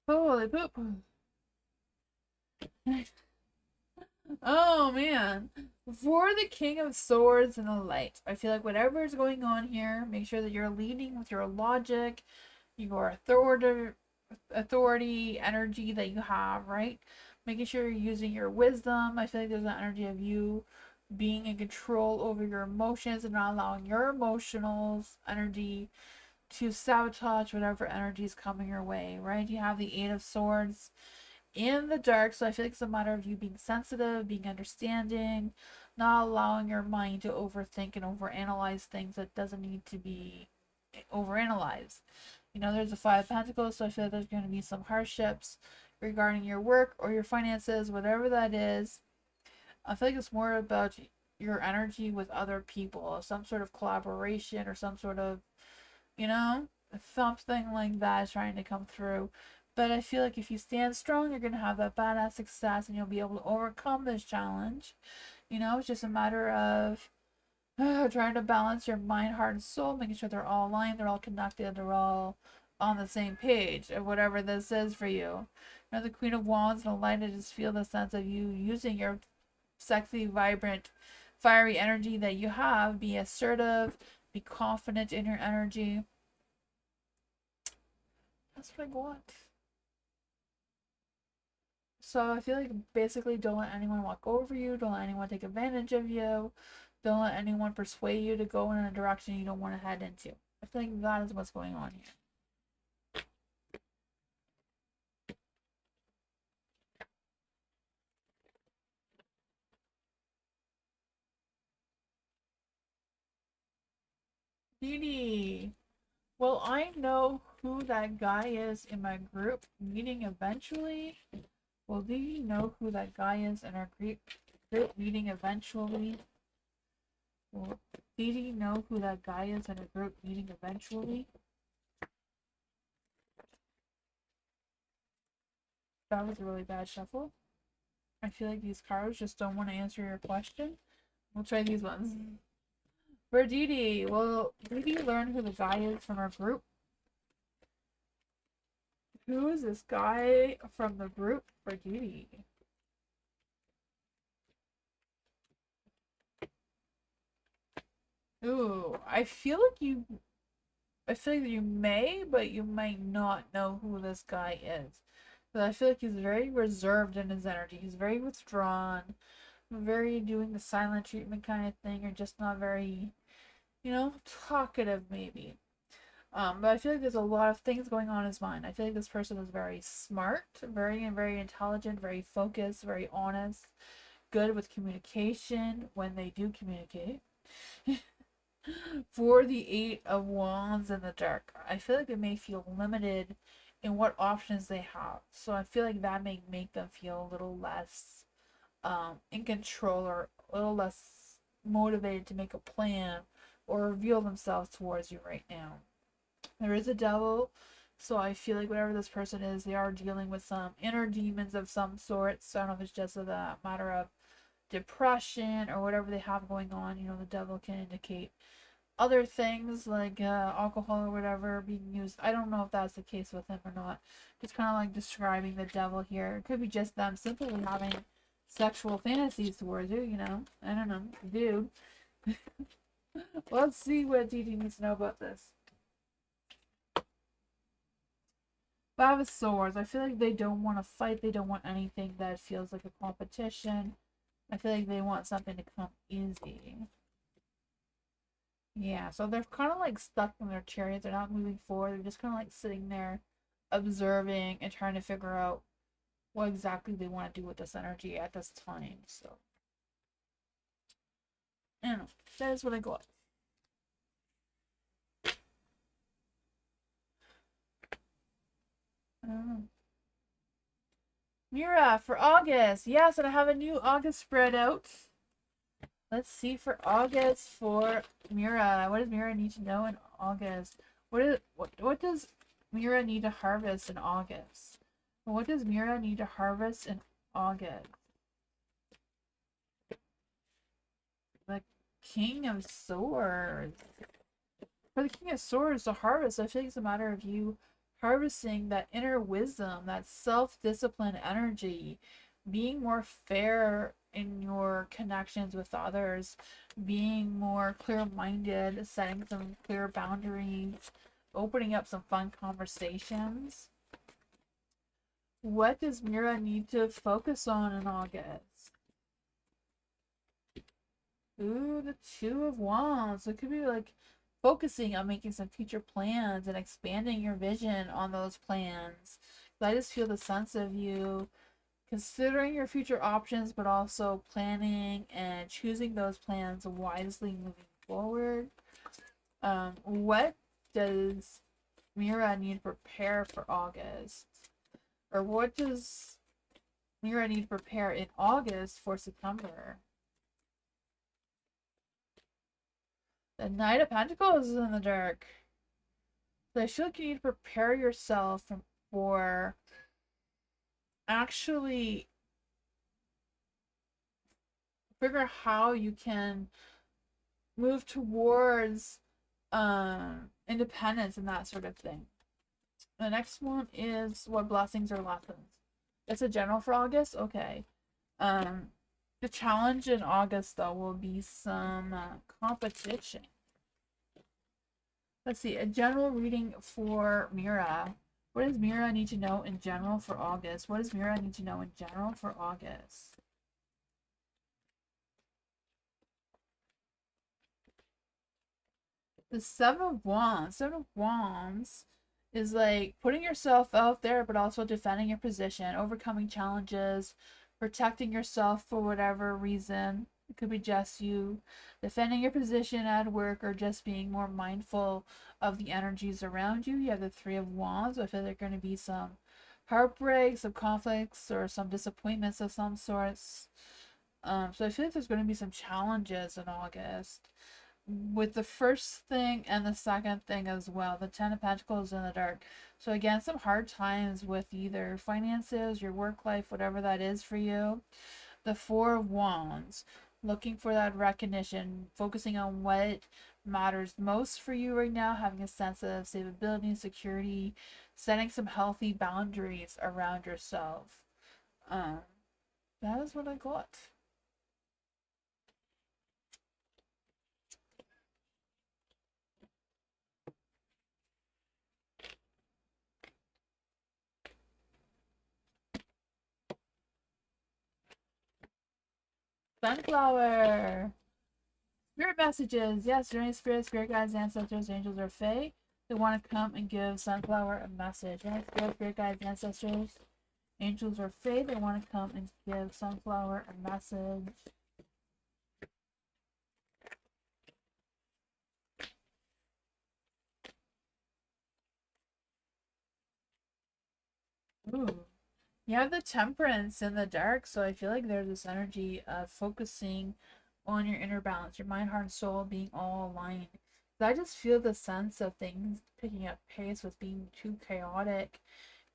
Holy poop. Oh man. For the King of Swords and the Light, I feel like whatever is going on here, make sure that you're leading with your logic, your authority, energy that you have, right? Making sure you're using your wisdom. I feel like there's an energy of you being in control over your emotions and not allowing your emotionals energy to sabotage whatever energy is coming your way, right? You have the Eight of Swords in the dark, so I feel like it's a matter of you being sensitive, being understanding, not allowing your mind to overthink and overanalyze things that doesn't need to be overanalyzed. You know, there's a Five of Pentacles, so I feel like there's going to be some hardships regarding your work or your finances, whatever that is. I feel like it's more about your energy with other people, some sort of collaboration or some sort of, you know, something like that is trying to come through. But I feel like if you stand strong, you're going to have that badass success and you'll be able to overcome this challenge. You know, it's just a matter of trying to balance your mind, heart, and soul, making sure they're all aligned, they're all connected, they're all on the same page of whatever this is for you. You know, the Queen of Wands and the Light, I just feel the sense of you using your sexy, vibrant, fiery energy that you have. Be assertive, be confident in your energy. That's what I want. So I feel like basically don't let anyone walk over you, don't let anyone take advantage of you, don't let anyone persuade you to go in a direction you don't want to head into. I feel like that is what's going on here. Dee. Well, I know who that guy is in my group meeting eventually. Well, do you know who that guy is in our group meeting eventually? Well, did you know who that guy is in a group meeting eventually? That was a really bad shuffle. I feel like these cards just don't want to answer your question. We'll try these ones. For Didi, well, Didi learn who the guy is from our group. Who is this guy from the group for Didi? Ooh, I feel like you may, but you might not know who this guy is. But I feel like he's very reserved in his energy. He's very withdrawn, very doing the silent treatment kind of thing, or just not very, talkative maybe. But I feel like there's a lot of things going on in his mind. I feel like this person is very smart, very intelligent, very focused, very honest, good with communication when they do communicate. For the Eight of Wands in the dark, I feel like they may feel limited in what options they have. So I feel like that may make them feel a little less in control or a little less motivated to make a plan or reveal themselves towards you right now. There is a devil, so I feel like whatever this person is, they are dealing with some inner demons of some sort. So I don't know if it's just a matter of depression or whatever they have going on. You know, the devil can indicate other things like alcohol or whatever being used. I don't know if that's the case with him or not. Just kind of like describing the devil here. It could be just them simply having sexual fantasies towards you, I don't know. Dude. Let's see what Didi needs to know about this. Five of Swords. I feel like they don't want to fight. They don't want anything that feels like a competition. I feel like they want something to come easy. Yeah, so they're kind of like stuck in their chariot. They're not moving forward. They're just kind of like sitting there observing and trying to figure out what exactly they want to do with this energy at this time. So, I don't know. That is what I got. I don't know. Mira, for August. Yes, and I have a new August spread out. Let's see for August for Mira. What does Mira need to know in August? What does Mira need to harvest in August? What does Mira need to harvest in August? The King of Swords. For the King of Swords to harvest, I feel like it's a matter of you harvesting that inner wisdom, that self-discipline energy, being more fair in your connections with others, being more clear-minded, setting some clear boundaries, opening up some fun conversations. What does Mira need to focus on in August? Ooh, the Two of Wands. So it could be like focusing on making some future plans and expanding your vision on those plans. I just feel the sense of you considering your future options, but also planning and choosing those plans wisely moving forward. What does Mira need to prepare for August? Or what does Mira need to prepare in August for September? The Knight of Pentacles is in the dark. So I feel like you need to prepare yourself for actually figure out how you can move towards independence and that sort of thing. The next one is what blessings or lessons. It's a general for August. Okay. The challenge in August though will be some competition. Let's see, a general reading for Mira. What does Mira need to know in general for August? What does Mira need to know in general for August? The Seven of Wands. Seven of Wands is like putting yourself out there, but also defending your position, overcoming challenges, protecting yourself for whatever reason. It could be just you defending your position at work or just being more mindful of the energies around you. You have the Three of Wands. I feel there are going to be some heartbreaks, some conflicts, or some disappointments of some sorts. So I feel like there's going to be some challenges in August with the first thing and the second thing as well. The Ten of Pentacles in the dark. So again, some hard times with either finances, your work life, whatever that is for you. The Four of Wands, looking for that recognition, focusing on what matters most for you right now, having a sense of stability and security, setting some healthy boundaries around yourself. That is what I got. Sunflower. Spirit messages. Yes, during spirit guides, ancestors, angels, or fae, they want to come and give Sunflower a message. Yes, spirit guides, ancestors, angels, or fae, they want to come and give Sunflower a message. Ooh. You have the Temperance in the dark, so I feel like there's this energy of focusing on your inner balance, your mind, heart, and soul being all aligned. I just feel the sense of things picking up pace with being too chaotic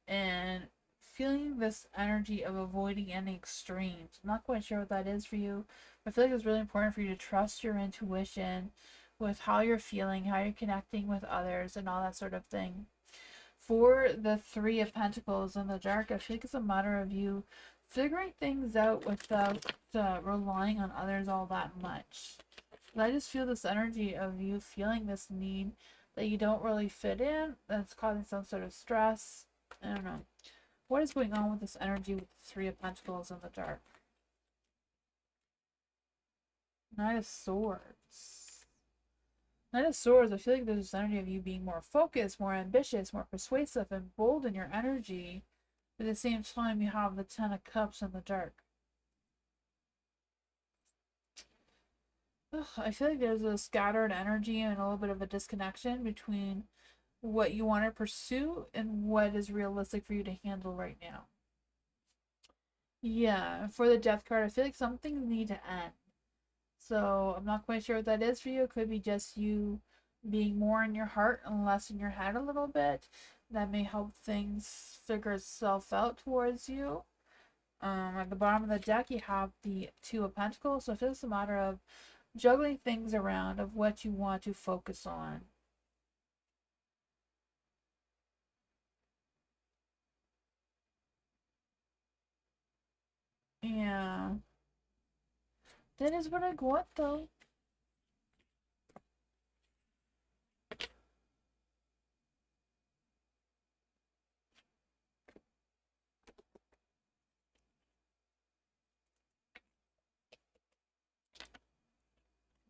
and feeling this energy of avoiding any extremes. I'm not quite sure what that is for you, but I feel like it's really important for you to trust your intuition with how you're feeling, how you're connecting with others, and all that sort of thing. For the Three of Pentacles in the dark, I feel like it's a matter of you figuring things out without relying on others all that much. But I just feel this energy of you feeling this need that you don't really fit in, that's causing some sort of stress. I don't know. What is going on with this energy with the Three of Pentacles in the dark? Knight of Swords. Knight of Swords, I feel like there's this energy of you being more focused, more ambitious, more persuasive, and bold in your energy. But at the same time, you have the Ten of Cups in the dark. Ugh, I feel like there's a scattered energy and a little bit of a disconnection between what you want to pursue and what is realistic for you to handle right now. Yeah, for the death card, I feel like some things need to end. So I'm not quite sure what that is for you. It could be just you being more in your heart and less in your head a little bit. That may help things figure itself out towards you. At the bottom of the deck, you have the Two of Pentacles. So if it's a matter of juggling things around of what you want to focus on. Yeah, that is what I got though.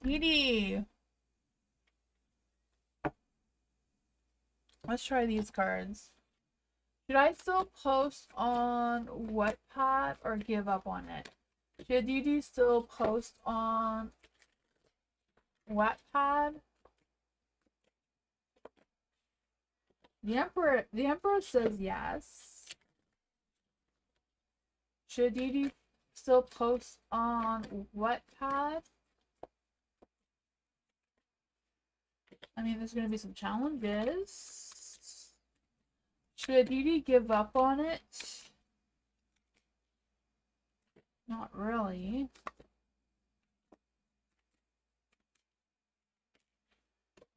Edie, let's try these cards. Should I still post on Wattpad or give up on it? Should Edie still post on Wattpad? The Emperor says yes. Should Edie still post on Wattpad? I mean, there's going to be some challenges. Should Edie give up on it? Not really.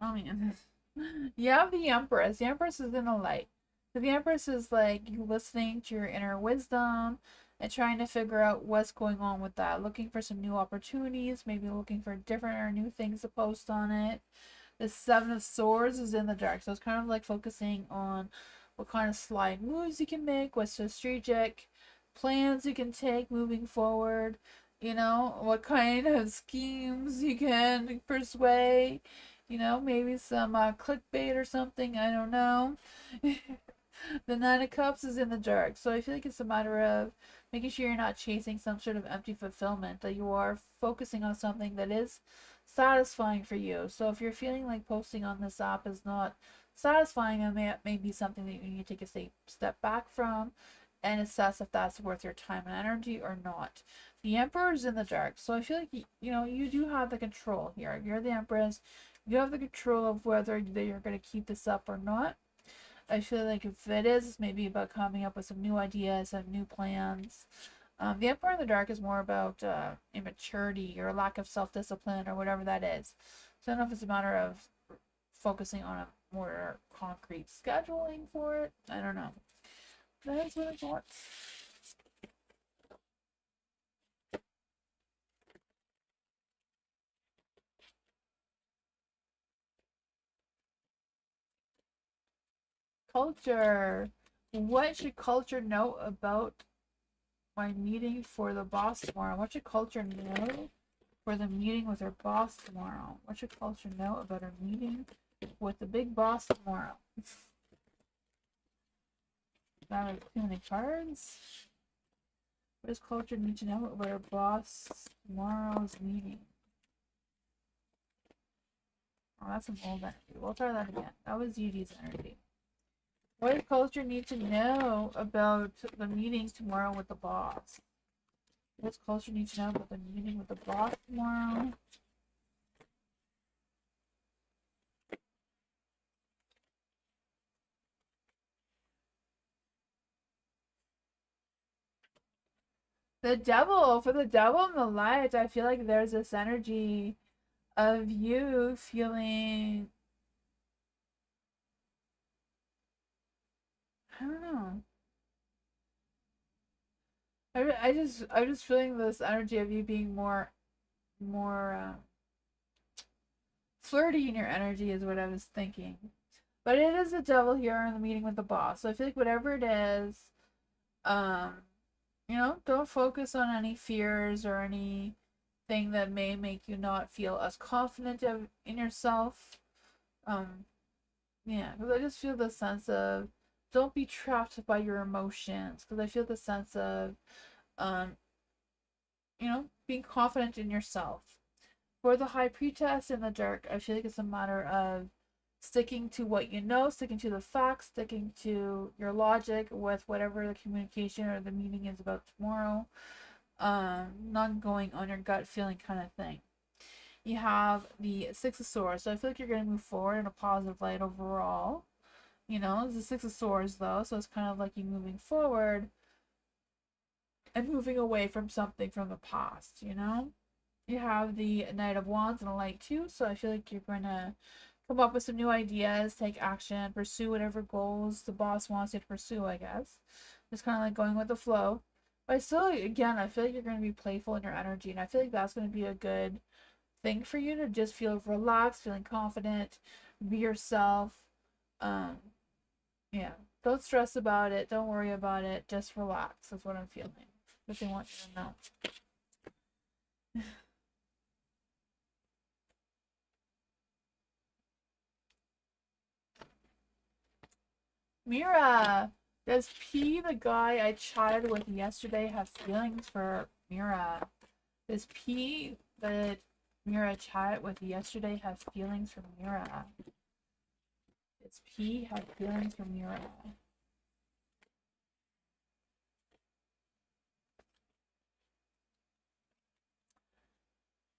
I mean, you have the Empress. The Empress is in the light. So the Empress is like you listening to your inner wisdom and trying to figure out what's going on with that. Looking for some new opportunities, maybe looking for different or new things to post on it. The Seven of Swords is in the dark. So it's kind of like focusing on what kind of slide moves you can make, what strategic plans you can take moving forward. You know, what kind of schemes you can persuade. You know, maybe some clickbait or something. I don't know. The Nine of Cups is in the dark. So I feel like it's a matter of making sure you're not chasing some sort of empty fulfillment, that you are focusing on something that is satisfying for you. So if you're feeling like posting on this app is not satisfying, it may be something that you need to take a step back from and assess if that's worth your time and energy or not. The Emperor's in the dark. So I feel like, you do have the control here. You're the Empress. You have the control of whether you're going to keep this up or not. I feel like if it is, it's maybe about coming up with some new ideas, some new plans. The Emperor in the Dark is more about immaturity or lack of self-discipline or whatever that is. So I don't know if it's a matter of focusing on a more concrete scheduling for it. I don't know. That's what I thought. Culture. What should culture know about my meeting for the boss tomorrow? What should culture know for the meeting with her boss tomorrow? What should culture know about her meeting with the big boss tomorrow? That was too many cards. What does culture need to know about her boss tomorrow's meeting? Oh, that's some old energy. We'll try that again. That was Yudi's energy. What does culture need to know about the meeting tomorrow with the boss? What does culture need to know about the meeting with the boss tomorrow? The devil, for the devil in the light, I feel like there's this energy of you feeling, I don't know. I'm just feeling this energy of you being more flirty in your energy is what I was thinking. But it is the devil here in the meeting with the boss. So I feel like whatever it is, um, don't focus on any fears or anything that may make you not feel as confident in yourself. Um, yeah, because I just feel the sense of don't be trapped by your emotions. Because I feel the sense of, um, being confident in yourself. For the High Priestess in the dark, I feel like it's a matter of sticking to what you know, sticking to the facts, sticking to your logic with whatever the communication or the meeting is about tomorrow. Not going on your gut feeling kind of thing. You have the Six of Swords, so I feel like you're going to move forward in a positive light overall. You know, it's the Six of Swords though, so it's kind of like you moving forward and moving away from something from the past, you know? You have the Knight of Wands and a Light too, so I feel like you're going to come up with some new ideas, take action, pursue whatever goals the boss wants you to pursue, I guess. Just kind of like going with the flow. But I still, again, I feel like you're going to be playful in your energy, and I feel like that's going to be a good thing for you to just feel relaxed, feeling confident, be yourself. Um, yeah. Don't stress about it. Don't worry about it. Just relax. That's what I'm feeling. But they want you to know. Mira, does P, the guy I chatted with yesterday, have feelings for Mira? Does P, that Mira chatted with yesterday, have feelings for Mira? Does P have feelings for Mira?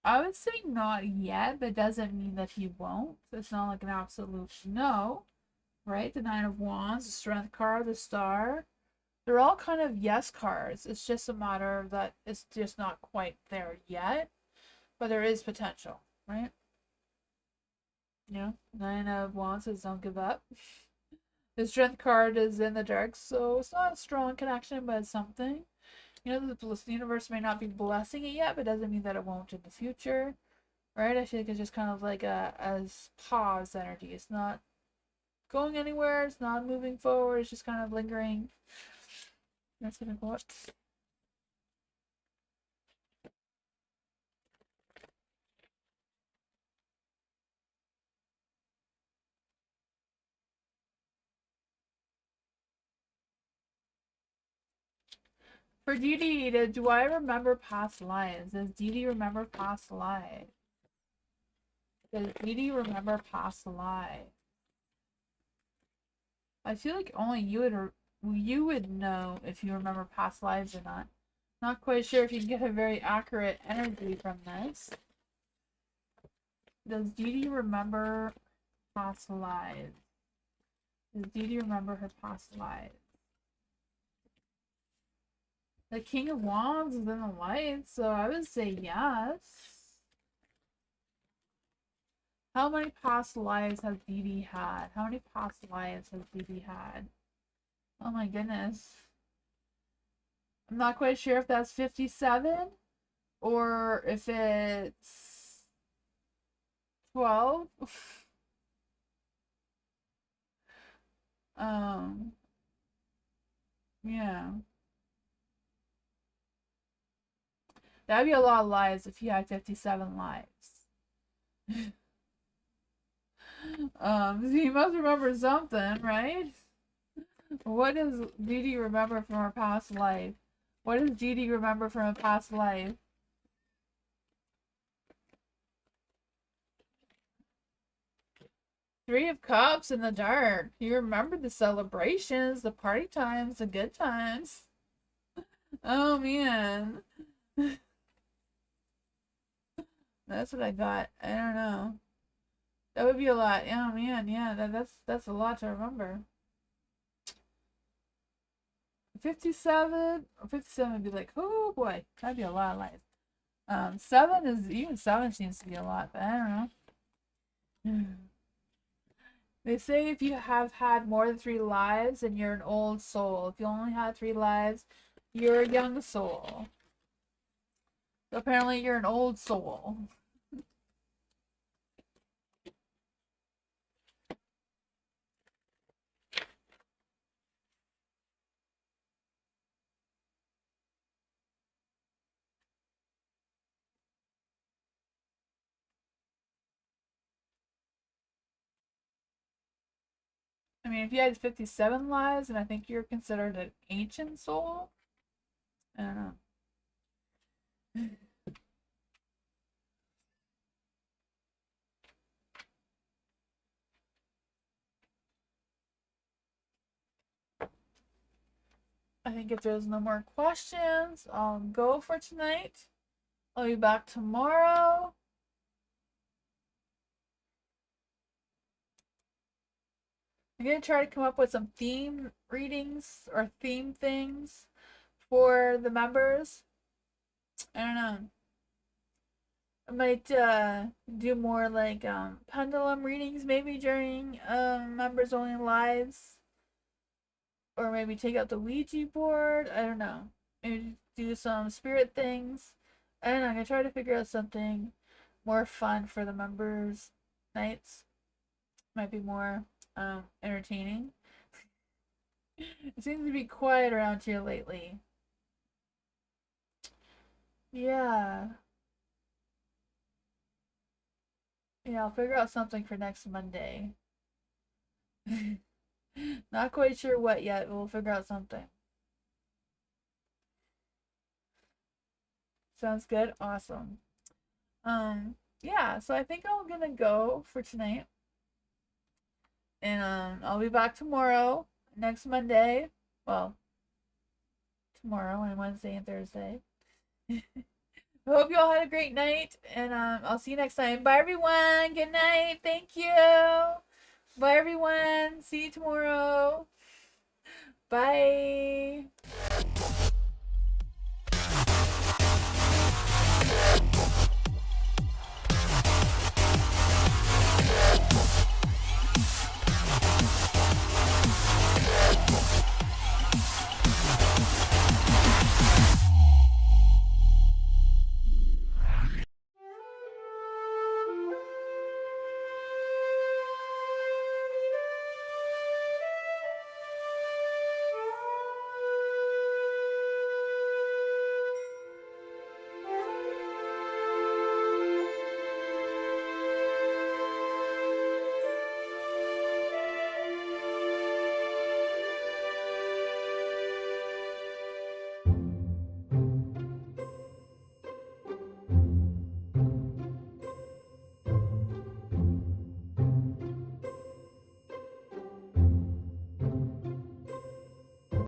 I would say not yet, but doesn't mean that he won't. It's not like an absolute no, right? The Nine of Wands, the Strength card, the Star. They're all kind of yes cards. It's just a matter of that it's just not quite there yet, but there is potential, right? Yeah, Nine of Wands says don't give up. The Strength card is in the dark, so it's not a strong connection, but it's something. You know, the universe may not be blessing it yet, but doesn't mean that it won't in the future, right? I feel like it's just kind of like a pause energy. It's not going anywhere. It's not moving forward. It's just kind of lingering. That's gonna go up. For Dee Dee, do I remember past lives? Does Dee Dee remember past lives? Does Dee Dee remember past lives? I feel like only you would know if you remember past lives or not. Not quite sure if you can get a very accurate energy from this. Does Dee Dee remember past lives? Does Dee Dee remember her past lives? The King of Wands is in the light, so I would say yes. How many past lives has Dee Dee had? How many past lives has Dee Dee had? Oh my goodness. I'm not quite sure if that's 57 or if it's 12. um, yeah. That'd be a lot of lives if you had 57 lives. So you must remember something, right? What does Dee Dee remember from her past life? What does Dee Dee remember from a past life? Three of Cups in the dark. You remember the celebrations, the party times, the good times. Oh man. That's what I got. I don't know. That would be a lot. Oh man, yeah, that's a lot to remember. 57 or 57 would be like, oh boy, that'd be a lot of life. 7 seems to be a lot, but I don't know. They say if you have had more than 3 lives, then you're an old soul. If you only had 3 lives, you're a young soul. So apparently you're an old soul. I mean, if you had 57 lives, then I think you're considered an ancient soul. I don't know. I think if there's no more questions, I'll go for tonight. I'll be back tomorrow. I'm going to try to come up with some theme readings or theme things for the members. I don't know. I might do more like pendulum readings maybe during members only lives. Or maybe take out the Ouija board. I don't know. Maybe do some spirit things. I don't know. I'm going to try to figure out something more fun for the members' nights. Might be more entertaining. It seems to be quiet around here lately. Yeah. Yeah, I'll figure out something for next Monday. Not quite sure what yet, but we'll figure out something. Sounds good? Awesome. Yeah, so I think I'm gonna go for tonight. And I'll be back tomorrow, next Monday. Well, tomorrow and Wednesday and Thursday. I hope you all had a great night, and I'll see you next time. Bye, everyone. Good night. Thank you. Bye, everyone. See you tomorrow. Bye.